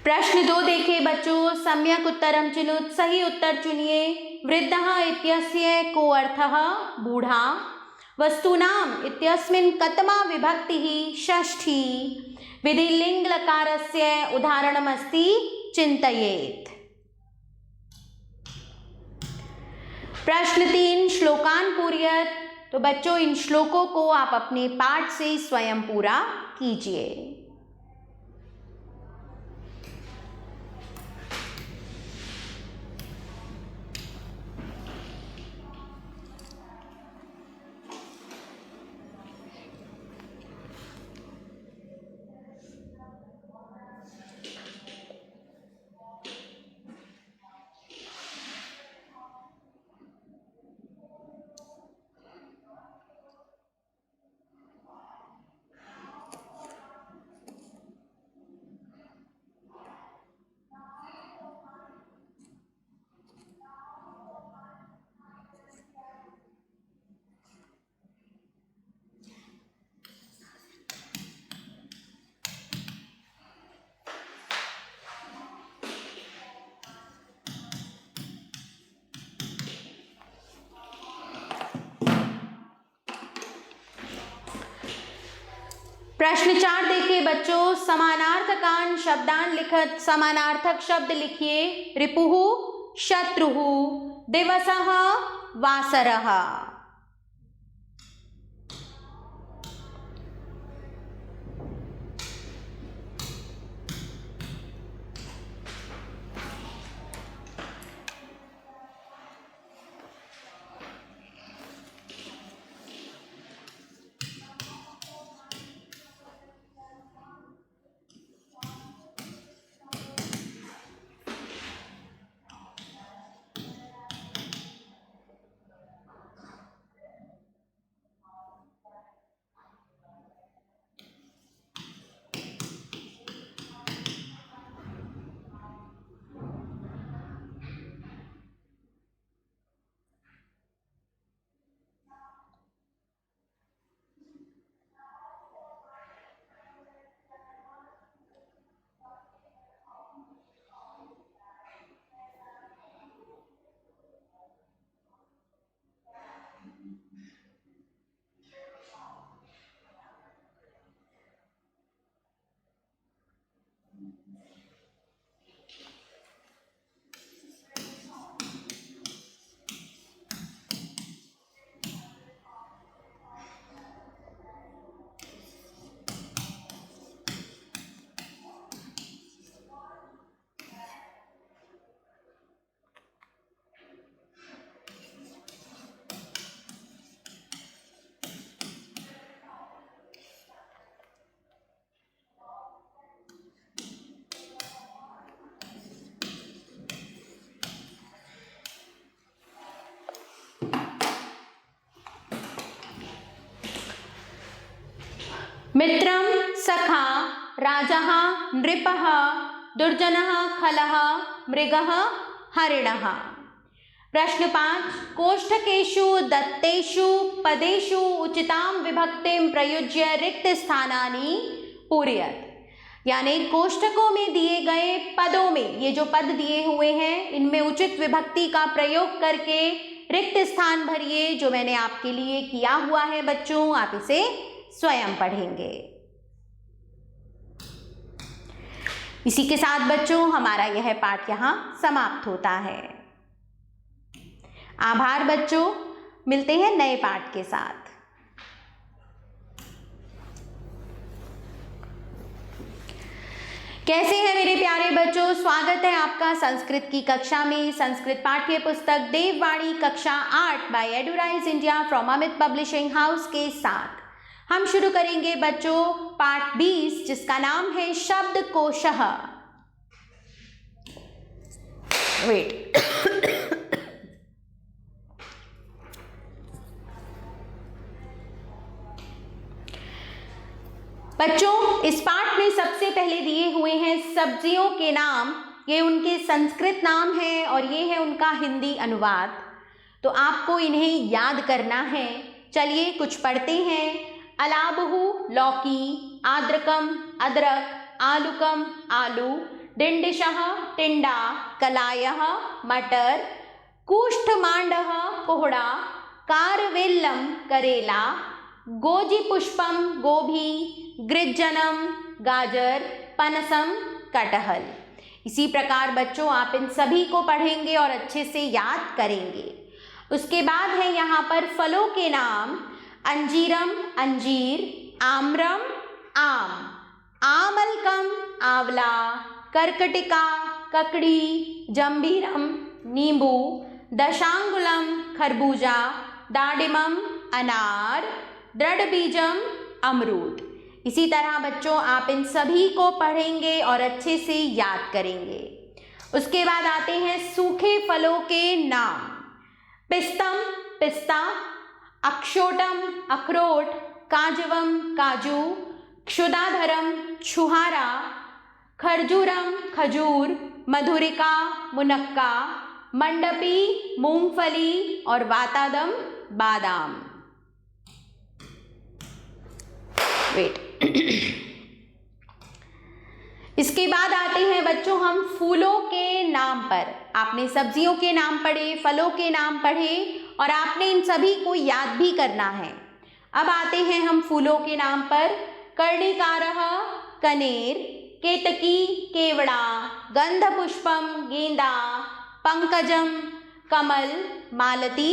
प्रश्न 2 देखिए बच्चों, सम्यक उत्तरम चिनुत, सही उत्तर चुनिए। वृद्धः इत्यस्य को अर्थः बूढ़ा, वस्तूनाम् इत्यस्मिन् कतमा विभक्तिः षष्ठी, विधिलिङ्ग लकारस्य उदाहरणमस्ति चिन्तयेत्। प्रश्न 3 श्लोकान पूरयत, तो बच्चों इन श्लोकों को आप अपने पाठ से स्वयं पूरा कीजिए। प्रश्न 4 देखिए बच्चों, समानार्थकान शब्दान लिखत, समानार्थक शब्द लिखिए। रिपुः शत्रुः, दिवसः वासरः। मित्रं सखा राजः नृपः दुर्जनः खलः मृगः हरिणः। प्रश्न 5, कोष्ठकेषु दत्तेषु पदेषु उचितां विभक्तिं प्रयुज्य रिक्त स्थानानि पूरयत। यानी कोष्ठकों में दिए गए पदों में, ये जो पद दिए हुए हैं इनमें उचित विभक्ति का प्रयोग करके रिक्त स्थान भरिए। जो मैंने आपके लिए किया हुआ है बच्चों, आप इसे स्वयं पढ़ेंगे। इसी के साथ बच्चों हमारा यह पाठ यहाँ समाप्त होता है। आभार बच्चों, मिलते हैं नए पाठ के साथ। कैसे हैं मेरे प्यारे बच्चों, स्वागत है आपका संस्कृत की कक्षा में। संस्कृत पाठ्य पुस्तक देववाणी कक्षा 8 by Eduraise India from Amit publishing house के साथ हम शुरू करेंगे बच्चों पाठ 20, जिसका नाम है शब्दकोशः। वेट बच्चों, इस पाठ में सबसे पहले दिए हुए हैं सब्जियों के नाम। ये उनके संस्कृत नाम हैं और ये है उनका हिंदी अनुवाद। तो आपको इन्हें याद करना है। चलिए कुछ पढ़ते हैं। अलाबहु लौकी, आद्रकम अदरक, आलुकम आलू, डिंडिशः टिंडा, कलायः मटर, कूष्ठमांडः कोहड़ा, कारवेल्लम करेला, गोजीपुष्पम गोभी, गृज्जनम गाजर, पनसम कटहल। इसी प्रकार बच्चों आप इन सभी को पढ़ेंगे और अच्छे से याद करेंगे। उसके बाद है यहाँ पर फलों के नाम। अंजीरम अंजीर, आम्रम आम, आमलकम आंवला, कर्कटिका ककड़ी, जंबीरम नींबू, दशांगुलम खरबूजा, दाडिमम अनार, दृढ़बीजम अमरूद। इसी तरह बच्चों आप इन सभी को पढ़ेंगे और अच्छे से याद करेंगे। उसके बाद आते हैं सूखे फलों के नाम। पिस्तम पिस्ता, अक्षोटम अखरोट, काजवम काजू, क्षुदाधरम छुहारा, खरजूरम खजूर, मधुरिका मुनक्का, मंडपी मूंगफली और वातादम बादाम। वेट इसके बाद आते हैं बच्चों हम फूलों के नाम पर। आपने सब्जियों के नाम पढ़े, फलों के नाम पढ़े और आपने इन सभी को याद भी करना है। अब आते हैं हम फूलों के नाम पर। कर्णिकारः कनेर, केतकी केवड़ा, गंधपुष्पम गेंदा, पंकजम कमल, मालती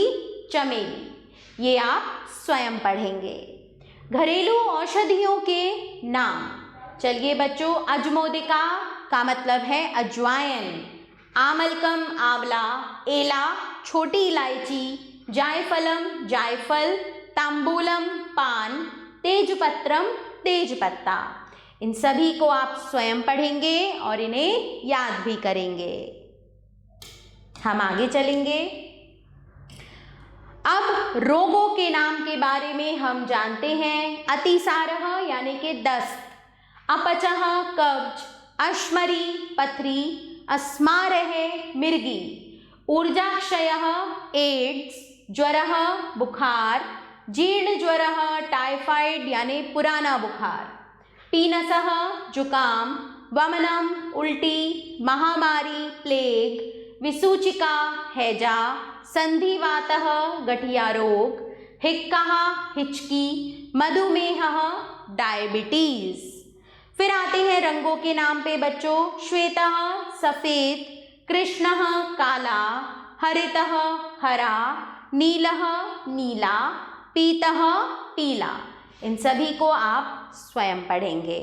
चमेली। ये आप स्वयं पढ़ेंगे। घरेलू औषधियों के नाम। चलिए बच्चों, अजमोदिका का मतलब है अजवाइन, आमलकम आंवला, एला छोटी इलायची, जायफलम जायफल, तांबूलम पान, तेजपत्रम तेजपत्ता। इन सभी को आप स्वयं पढ़ेंगे और इन्हें याद भी करेंगे। हम आगे चलेंगे। अब रोगों के नाम के बारे में हम जानते हैं। अतिसारः यानी कि दस्त, अपचः कब्ज, अश्मरी पथरी, अस्मारः मिर्गी, ऊर्जाक्षयः एड्स, ज्वरः बुखार, जीर्ण ज्वरः टाइफाइड यानी पुराना बुखार, पीनसः जुकाम, वमनम उल्टी, महामारी प्लेग, विसूचिका हैजा, संधिवातः गठिया रोग, हिक्कः हिचकी, मधुमेहः डायबिटीज। फिर आते हैं रंगों के नाम पे बच्चों। श्वेतः सफेद, कृष्णः काला, हरितः हरा, नीलः नीला, पीतः पीला। इन सभी को आप स्वयं पढ़ेंगे।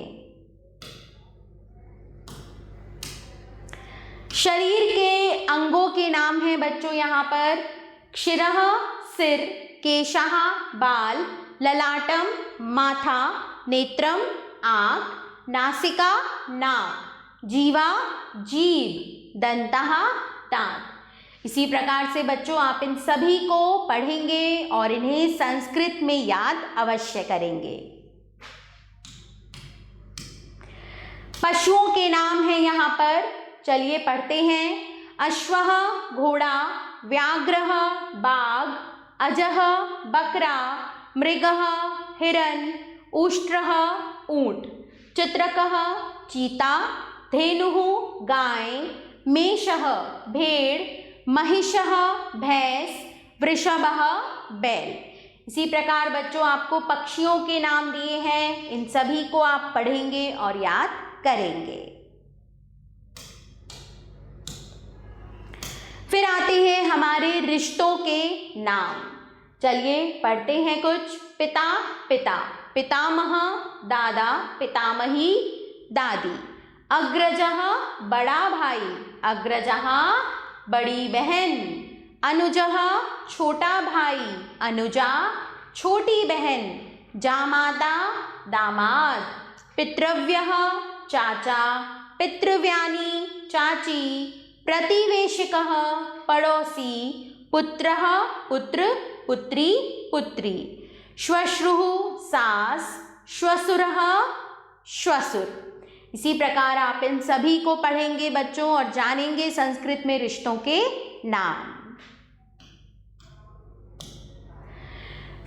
शरीर के अंगों के नाम हैं बच्चों यहाँ पर। क्षिरः सिर, केशः बाल, ललाटम माथा, नेत्रम आँख, नासिका नाक, जीवा जीभ, दंतः दांत। इसी प्रकार से बच्चों आप इन सभी को पढ़ेंगे और इन्हें संस्कृत में याद अवश्य करेंगे। पशुओं के नाम हैं यहाँ पर, चलिए पढ़ते हैं। अश्वः घोड़ा, व्याघ्रः बाघ, अजः बकरा, मृगः हिरन, उष्ट्रः ऊंट, चित्रकः चीता, धेनुः गाय, मेषः भेड़, महिषः भैंस, वृषभः बैल। इसी प्रकार बच्चों आपको पक्षियों के नाम दिए हैं, इन सभी को आप पढ़ेंगे और याद करेंगे। फिर आते हैं हमारे रिश्तों के नाम, चलिए पढ़ते हैं कुछ। पिता पिता, पितामह दादा, पितामही दादी। अग्रजः बड़ा भाई, अग्रजः बड़ी बहन। अनुजः छोटा भाई, अनुजा छोटी बहन। जामाता दामाद। पितृव्यः चाचा, पितृव्यानी चाची। प्रतिवेशिकः पड़ोसी। पुत्रः पुत्र, पुत्री पुत्री। श्वश्रुः सास, श्वशुरः श्वशुर। इसी प्रकार आप इन सभी को पढ़ेंगे बच्चों और जानेंगे संस्कृत में रिश्तों के नाम।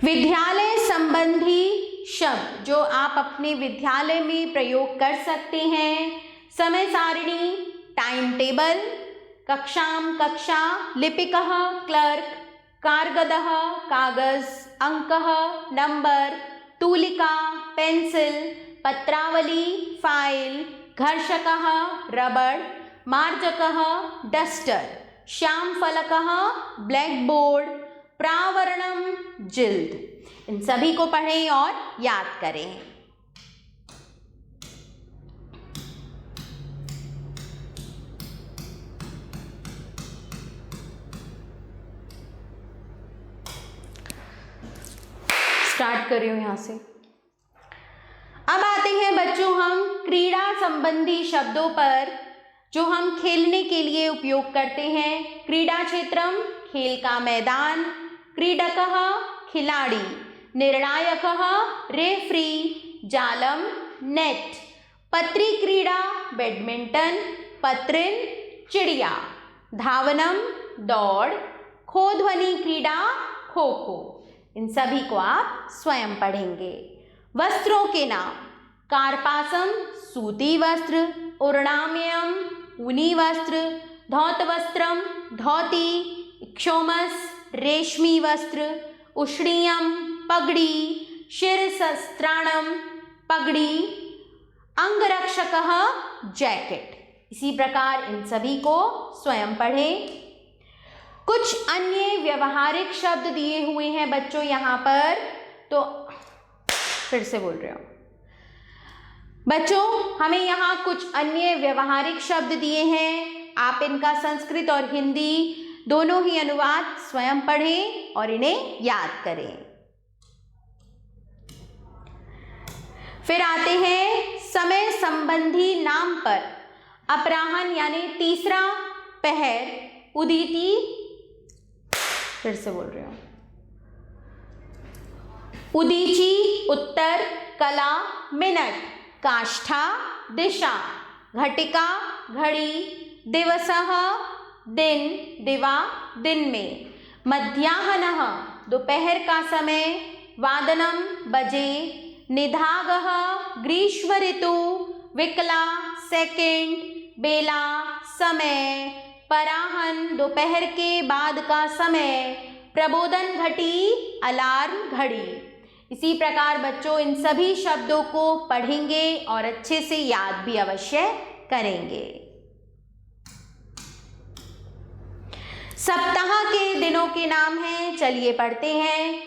विद्यालय संबंधी शब्द जो आप अपने विद्यालय में प्रयोग कर सकते हैं। समय सारिणी टाइम टेबल, कक्षाम कक्षा, लिपिकः क्लर्क, कारगदः कागज, अंकः नंबर, तूलिका पेंसिल, पत्रावली फाइल, घर्षकः रबड़, मार्जकः डस्टर, श्यामफलकः ब्लैक बोर्ड, प्रावरणम जिल्द। इन सभी को पढ़ें और याद करें। स्टार्ट कर रही हूं यहां से। अब आते हैं बच्चों हम क्रीड़ा संबंधी शब्दों पर जो हम खेलने के लिए उपयोग करते हैं। क्रीड़ा क्षेत्रम खेल का मैदान। क्रीडकः खिलाड़ी। निर्णायकः रेफरी। जालम नेट। पत्री क्रीड़ा बैडमिंटन। पत्रिन चिड़िया। धावनम दौड़। खोध्वनि क्रीड़ा खो खो। इन सभी को आप स्वयं पढ़ेंगे। वस्त्रों के नाम। कार्पासम सूती वस्त्र। उर्णाम्यम ऊनी वस्त्र। धौतवस्त्रम धोती। इक्षोमस रेशमी वस्त्र। उष्णीयम पगड़ी। शिरसस्त्राणम पगड़ी। अंगरक्षकः जैकेट। इसी प्रकार इन सभी को स्वयं पढ़ें। कुछ अन्य व्यवहारिक शब्द दिए हुए हैं बच्चों यहाँ पर, तो फिर से बोल रहे हो बच्चों, हमें यहाँ कुछ अन्य व्यवहारिक शब्द दिए हैं। आप इनका संस्कृत और हिंदी दोनों ही अनुवाद स्वयं पढ़ें और इन्हें याद करें। फिर आते हैं समय संबंधी नाम पर। अपराह्न यानी तीसरा पहर। उदीति, फिर से बोल रहे हो, उदीची उत्तर, कला मिनट, काष्ठा दिशा, घटिका घड़ी, दिवसः दिन, दिवा दिन में, मध्याह्नः दोपहर का समय, वादनम बजे, निधागः ग्रीष्म ऋतु, विकला सेकंड, बेला समय, पराहन दोपहर के बाद का समय, प्रबोधन घटी अलार्म घड़ी। इसी प्रकार बच्चों इन सभी शब्दों को पढ़ेंगे और अच्छे से याद भी अवश्य करेंगे। सप्ताह के दिनों के नाम हैं, चलिए पढ़ते हैं।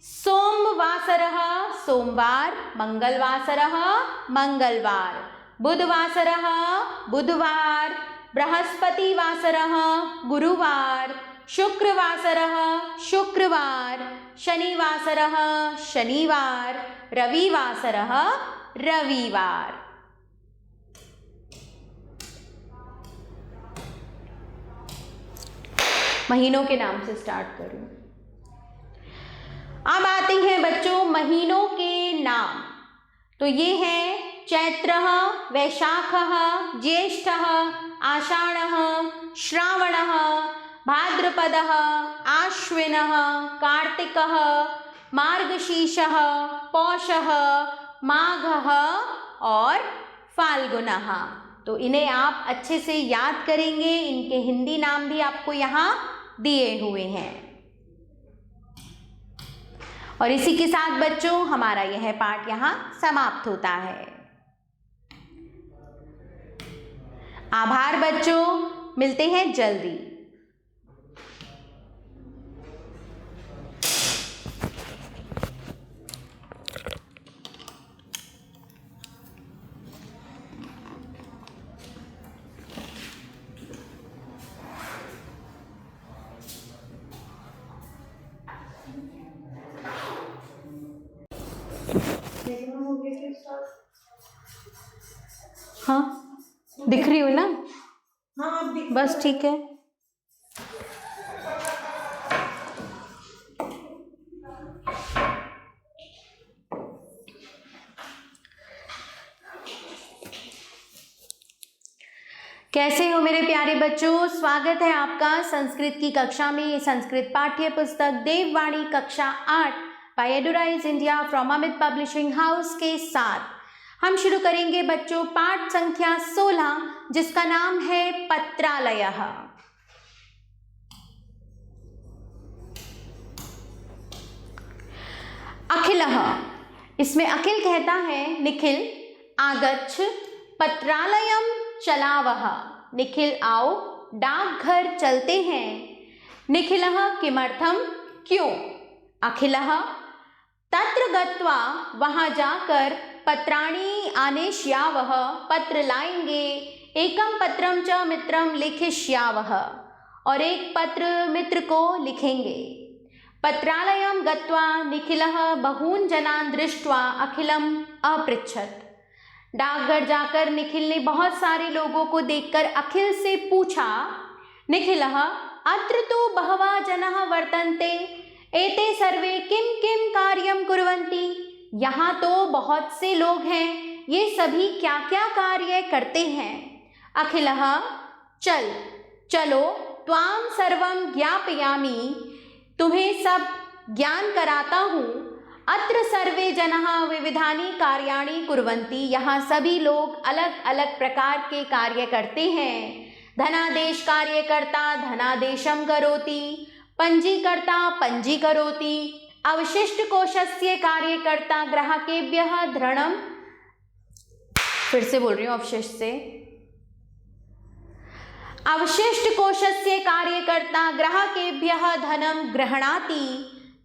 सोमवासरः सोमवार, मंगलवासरः मंगलवार, बुधवासरः बुधवार, बृहस्पतिवासरः गुरुवार, शुक्रवासरः शुक्रवार, शनिवासरः शनिवार, रविवासरः रविवार। महीनों के नाम से स्टार्ट करूं। अब आते हैं बच्चों महीनों के नाम। तो ये हैं चैत्रः, वैशाखः, ज्येष्ठः, आषाढः, श्रावणः, भाद्रपदः, आश्विनः, कार्तिकः, मार्गशीर्षः, पौषः, माघः और फाल्गुनः। तो इन्हें आप अच्छे से याद करेंगे। इनके हिंदी नाम भी आपको यहाँ दिए हुए हैं। और इसी के साथ बच्चों हमारा यह पाठ यहाँ समाप्त होता है। आभार बच्चों, मिलते हैं जल्दी। हाँ दिख रही हो ना? हाँ बस ठीक है। कैसे हो मेरे प्यारे बच्चों? स्वागत है आपका संस्कृत की कक्षा में। ये संस्कृत पाठ्य पुस्तक देववाणी कक्षा 8 by Eduraise India from Amit publishing house के साथ हम शुरू करेंगे बच्चों पाठ संख्या 16, जिसका नाम है पत्रालयः। अखिलः, इसमें अखिल कहता है निखिल आगच्छ पत्रालयम चलावः। निखिल आओ डाकघर चलते हैं। निखिलः किमर्थम, क्यों? अखिलः तत्र गत्वा, वहां जाकर, पत्राणि आनेष्यावः, पत्र लाएंगे। एकम पत्रम च मित्रम लिखिष्यावः, और एक पत्र मित्र को लिखेंगे। पत्रालयं गत्वा निखिलः बहून् जनान् दृष्ट्वा अखिलम् अपृच्छत्। डाकघर जाकर निखिल ने बहुत सारे लोगों को देखकर अखिल से पूछा। निखिलः अत्र तु बहवः जनाः वर्तन्ते, एते सर्वे किं किं कार्यं कुर्वन्ति। यहाँ तो बहुत से लोग हैं, ये सभी क्या क्या कार्य करते हैं। अखिलः चलो त्वां सर्वं ज्ञापयामि, तुम्हें सब ज्ञान कराता हूँ। अत्र सर्वे जनाः विविधानि कार्याणि कुर्वन्ति, यहाँ सभी लोग अलग अलग प्रकार के कार्य करते हैं। धनादेश कार्यकर्ता धनादेशं करोति, पंजीकर्ता पंजीकरोति, अवशिष्ट कोशस्य कार्यकर्ता ग्राहकेभ्यः धनम, फिर से बोल रही हूँ अवशिष्ट से, अवशिष्ट कोशस्य कार्यकर्ता ग्राहकेभ्यः धनम गृह्णाति,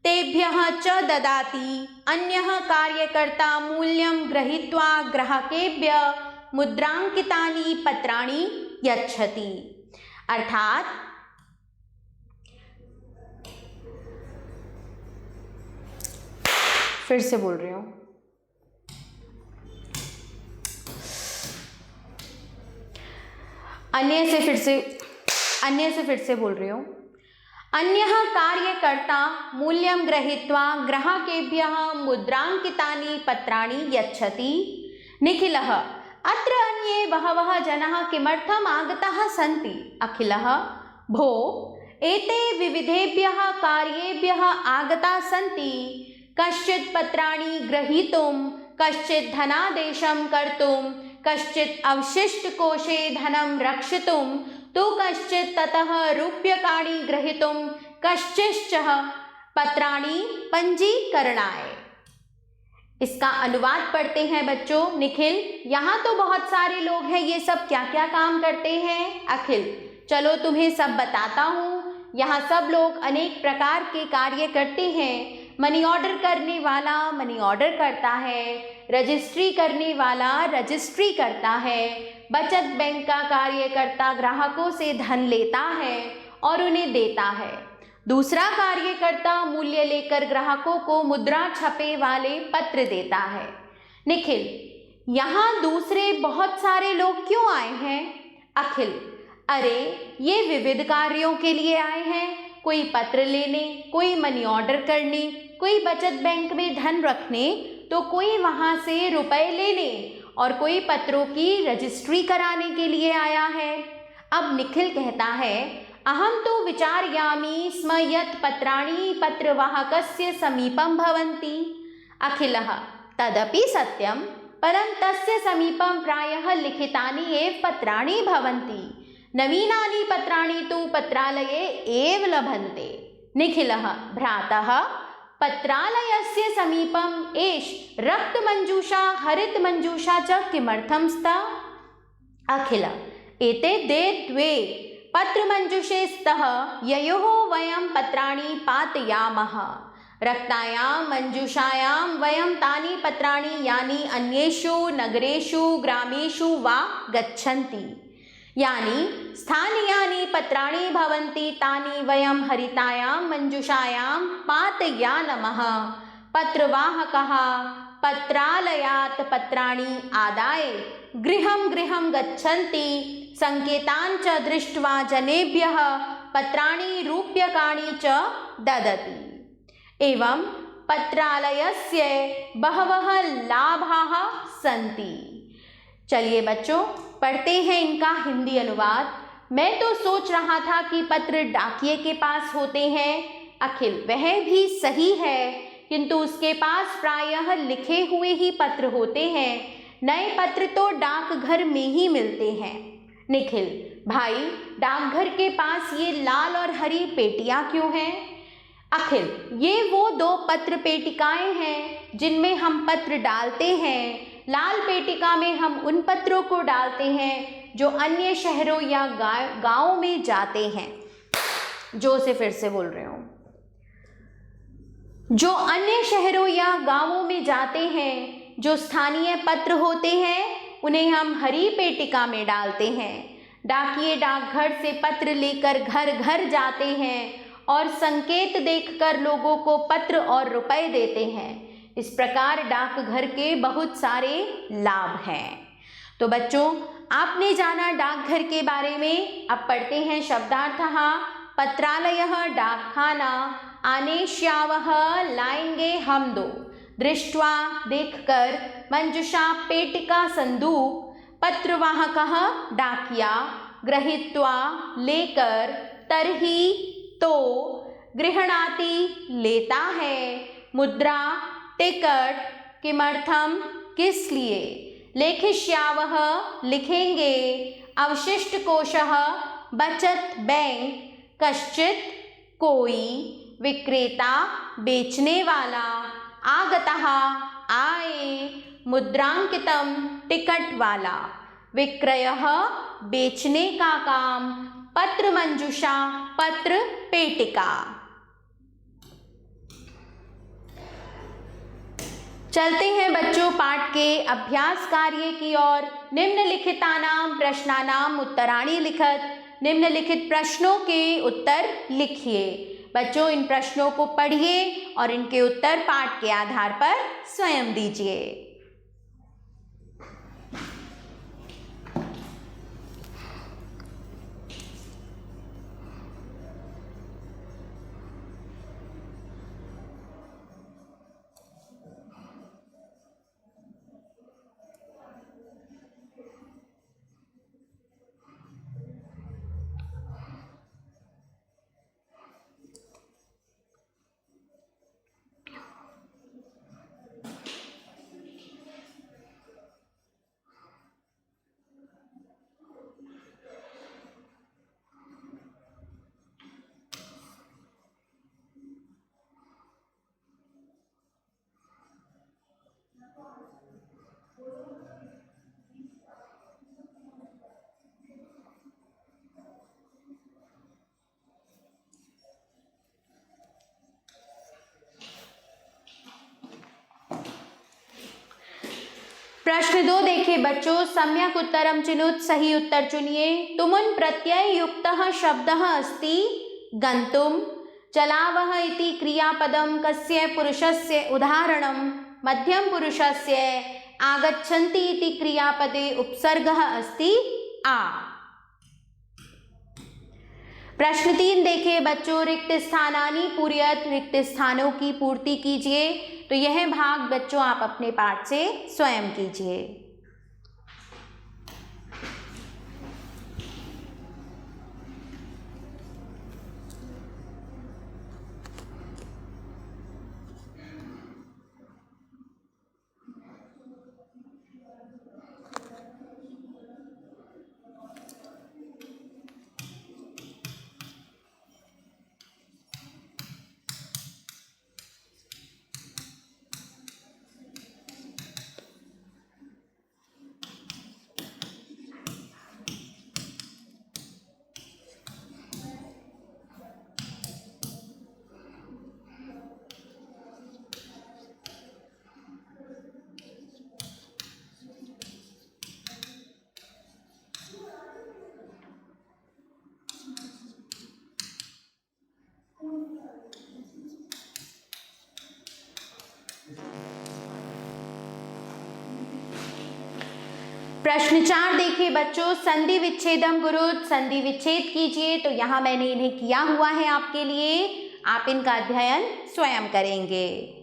तेभ्यः च ददाति। अन्यः कार्यकर्ता मूल्यं गृहीत्वा ग्राहकेभ्यः मुद्रांकितानि पत्राणि यच्छति। अर्थात फिर से बोल रही हूँ, अन्य से फिर से बोल रही हूँ। अन्यः कार्यकर्ता मूल्यं गृहीत्वा ग्राहकेभ्यः मुद्रांकितानि पत्राणि यच्छति। निखिलः अत्र अन्ये बहवः जनाः किमर्थम् आगताः सन्ति। अखिलः भो एते विविधेभ्यः कार्येभ्यः आगताः सन्ति। कश्चित् पत्राणि ग्रहीतुं, कश्चित् धनादेशं कर्तुं, कश्चित् अवशिष्टकोशे धनं रक्षितुं, तो कश्चित् ततः रूप्यकाणि ग्रहीतुं, कश्चिश्च पत्राणि पंजीकरणाय। इसका अनुवाद पढ़ते हैं बच्चों। निखिल यहाँ तो बहुत सारे लोग हैं, ये सब क्या क्या काम करते हैं। अखिल चलो तुम्हें सब बताता हूँ। यहाँ सब लोग अनेक प्रकार के कार्य करते हैं। मनी ऑर्डर करने वाला मनी ऑर्डर करता है, रजिस्ट्री करने वाला रजिस्ट्री करता है, बचत बैंक का कार्यकर्ता ग्राहकों से धन लेता है और उन्हें देता है। दूसरा कार्यकर्ता मूल्य लेकर ग्राहकों को मुद्रा छपे वाले पत्र देता है। निखिल यहाँ दूसरे बहुत सारे लोग क्यों आए हैं। अखिल अरे ये विविध कार्यों के लिए आए हैं, कोई पत्र लेने, कोई मनी ऑर्डर करने, कोई बचत बैंक में धन रखने, तो कोई वहाँ से रुपए लेने और कोई पत्रों की रजिस्ट्री कराने के लिए आया है। अब निखिल कहता है, अहम तो विचारयामि स्म यत् पत्राणि पत्रवाहकस्य समीपं भवन्ति। अखिलः तदपि सत्यं, परं तस्य समीपं प्रायः लिखितानि एव पत्राणि भवन्ति। नवीनानि पत्राणि तु पत्रालये एव लभन्ते। निखिलः भ्रातः, पत्रालयस्य समीपम् एष रक्तमञ्जूषा हरितमञ्जूषा च किमर्थं स्तः? अखिल, एते द्वे पत्रमञ्जूषे स्तः, ययोः वयं पत्राणि पातयामः। रक्तायां मञ्जूषायां वयं तानि पत्राणि यानि अन्येषु नगरेषु ग्रामेषु वा गच्छन्ति, यानि स्थानीयानि पत्राणि भवन्ति, तानि वयं हरितायां मञ्जूषायां पातयामः। पत्रवाहकः पत्रालयात् पत्राणि आदाय गृहं गृहं गच्छन्ति, संकेतान् च दृष्ट्वा जनेभ्यः पत्राणि रूप्यकाणि च ददति। एवं पत्रालयस्य बहवः लाभाः सन्ति। चलिए बच्चों, पढ़ते हैं इनका हिंदी अनुवाद। मैं तो सोच रहा था कि पत्र डाकिये के पास होते हैं। अखिल, वह भी सही है, किंतु उसके पास प्रायः लिखे हुए ही पत्र होते हैं। नए पत्र तो डाकघर में ही मिलते हैं। निखिल, भाई डाकघर के पास ये लाल और हरी पेटियां क्यों हैं? अखिल, ये वो 2 पत्र पेटिकाएं हैं जिनमें हम पत्र डालते हैं। लाल पेटिका में हम उन पत्रों को डालते हैं जो अन्य शहरों या गांवों में जाते हैं। जो से फिर से बोल रहे हो, जो अन्य शहरों या गांवों में जाते हैं, जो स्थानीय पत्र होते हैं, उन्हें हम हरी पेटिका में डालते हैं। डाकिये डाकघर से पत्र लेकर घर घर जाते हैं और संकेत देखकर लोगों को पत्र और रुपए देते हैं। इस प्रकार डाकघर के बहुत सारे लाभ हैं। तो बच्चों, आपने जाना डाकघर के बारे में। अब पढ़ते हैं शब्दार्थः। पत्रालयः डाकखाना, आनेष्यावः लाएंगे हम 2, दृष्ट्वा देखकर, मंजुषा पेटिका संदूक, पत्रवाहकः डाकिया, गृहीत्वा लेकर, तर्हि तो, गृह्णाति लेता है, मुद्रा टिकट, किमर्थम किस लिए, लेखिष्यावः लिखेंगे, अवशिष्ट कोशः बचत बैंक, कश्चित् कोई, विक्रेता बेचने वाला, आगतः आए, मुद्रांकितम टिकट वाला, विक्रयः बेचने का काम, पत्र मंजूषा पत्र पेटिका। चलते हैं बच्चों पाठ के अभ्यास कार्य की ओर। निम्नलिखितानां प्रश्नानां उत्तराणि लिखत। निम्नलिखित प्रश्नों के उत्तर लिखिए। बच्चों, इन प्रश्नों को पढ़िए और इनके उत्तर पाठ के आधार पर स्वयं दीजिए। प्रश्न 2 देखिए बच्चों, सम्यक उत्तरम चिनुत, सही उत्तर चुनिए। तुमुन प्रत्यय युक्तः शब्दः अस्ति गन्तुम, चलावः इति क्रियापदं कस्य पुरुषस्य उदाहरणं, मध्यम पुरुषस्य, आगच्छन्ति इति क्रियापदे उपसर्गः अस्ति आ। प्रश्न 3 देखिए बच्चों, रिक्त स्थानानि पूरयत, रिक्त स्थानों की पूर्ति कीजिए। तो यह भाग बच्चों आप अपने पाठ से स्वयं कीजिए। प्रश्न 4 देखिए बच्चों, संधि विच्छेदम गुरुत, संधि विच्छेद कीजिए। तो यहाँ मैंने इन्हें किया हुआ है आपके लिए, आप इनका अध्ययन स्वयं करेंगे।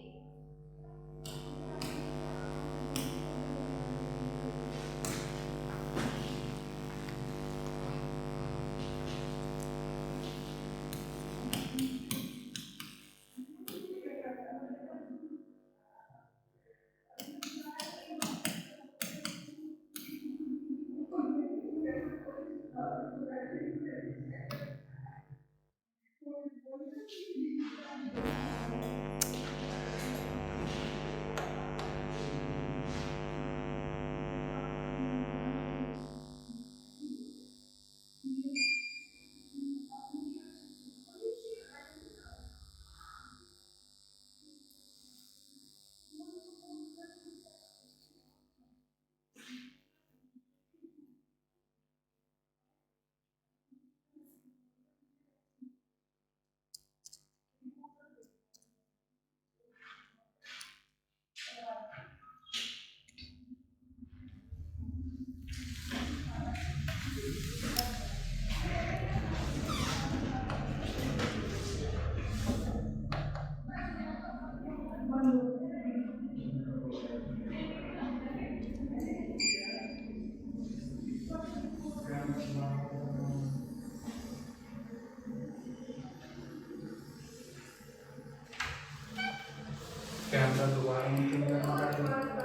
कैमरा दोबारा मीटिंग करना पड़ेगा।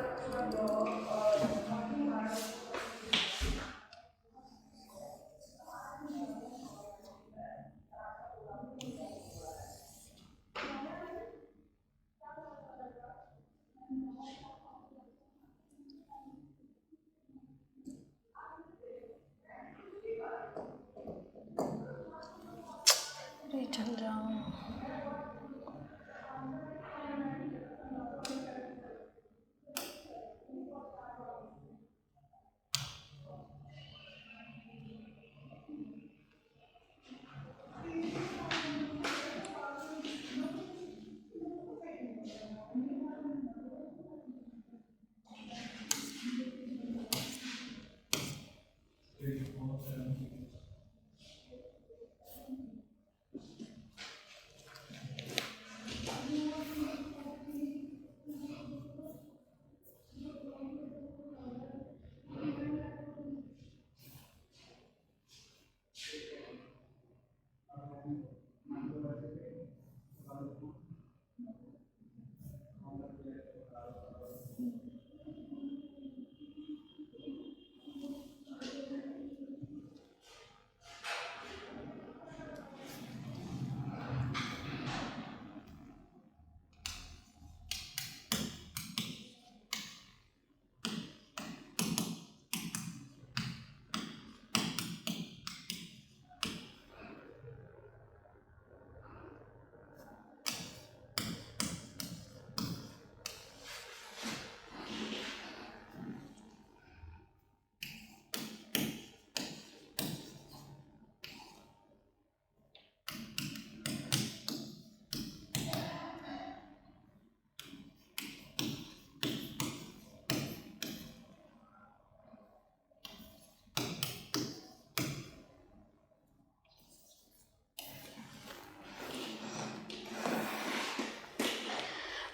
चल जाओ।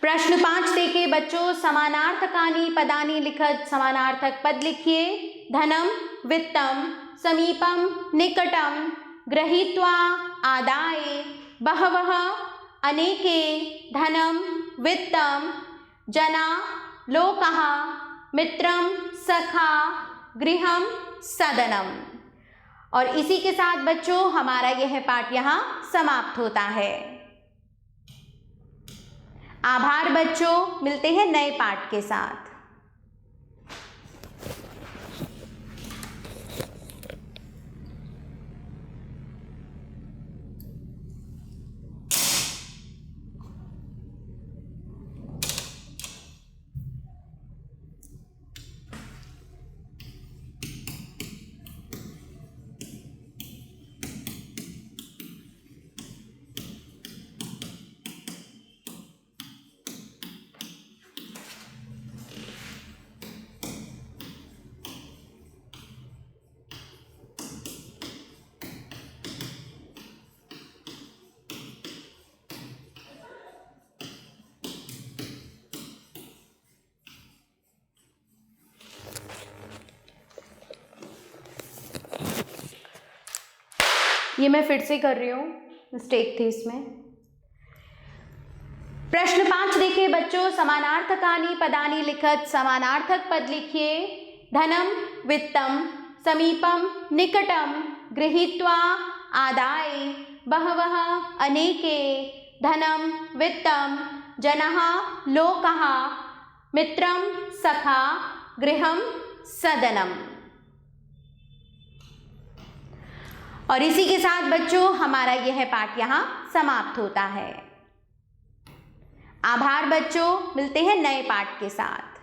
प्रश्न 5 देखिए बच्चों, समानार्थकानि पदानि लिखत समानार्थक पद लिखिए। धनम, वित्तम, समीपम, निकटम, गृहीत्वा, आदाय, बहवः, अनेके, धनम, वित्तम, जना, लोकः, मित्रम, सखा, गृहम, सदनम। और इसी के साथ बच्चों हमारा यह पाठ यहाँ समाप्त होता है। आभार बच्चों, मिलते हैं नए पाठ के साथ। ये मैं फिर से कर रही हूँ, मिस्टेक थी इसमें। प्रश्न 5 देखिए बच्चों, समानार्थकानि पदानि लिखत समानार्थक पद लिखिए। धनम, वित्तम, समीपम, निकटम, गृहीत्वा, आदाय, बहवः, अनेके, धनम, वित्तम, जनः, लोकः, मित्रम, सखा, गृहम, सदनम। और इसी के साथ बच्चों हमारा यह पाठ यहाँ समाप्त होता है। आभार बच्चों, मिलते हैं नए पाठ के साथ।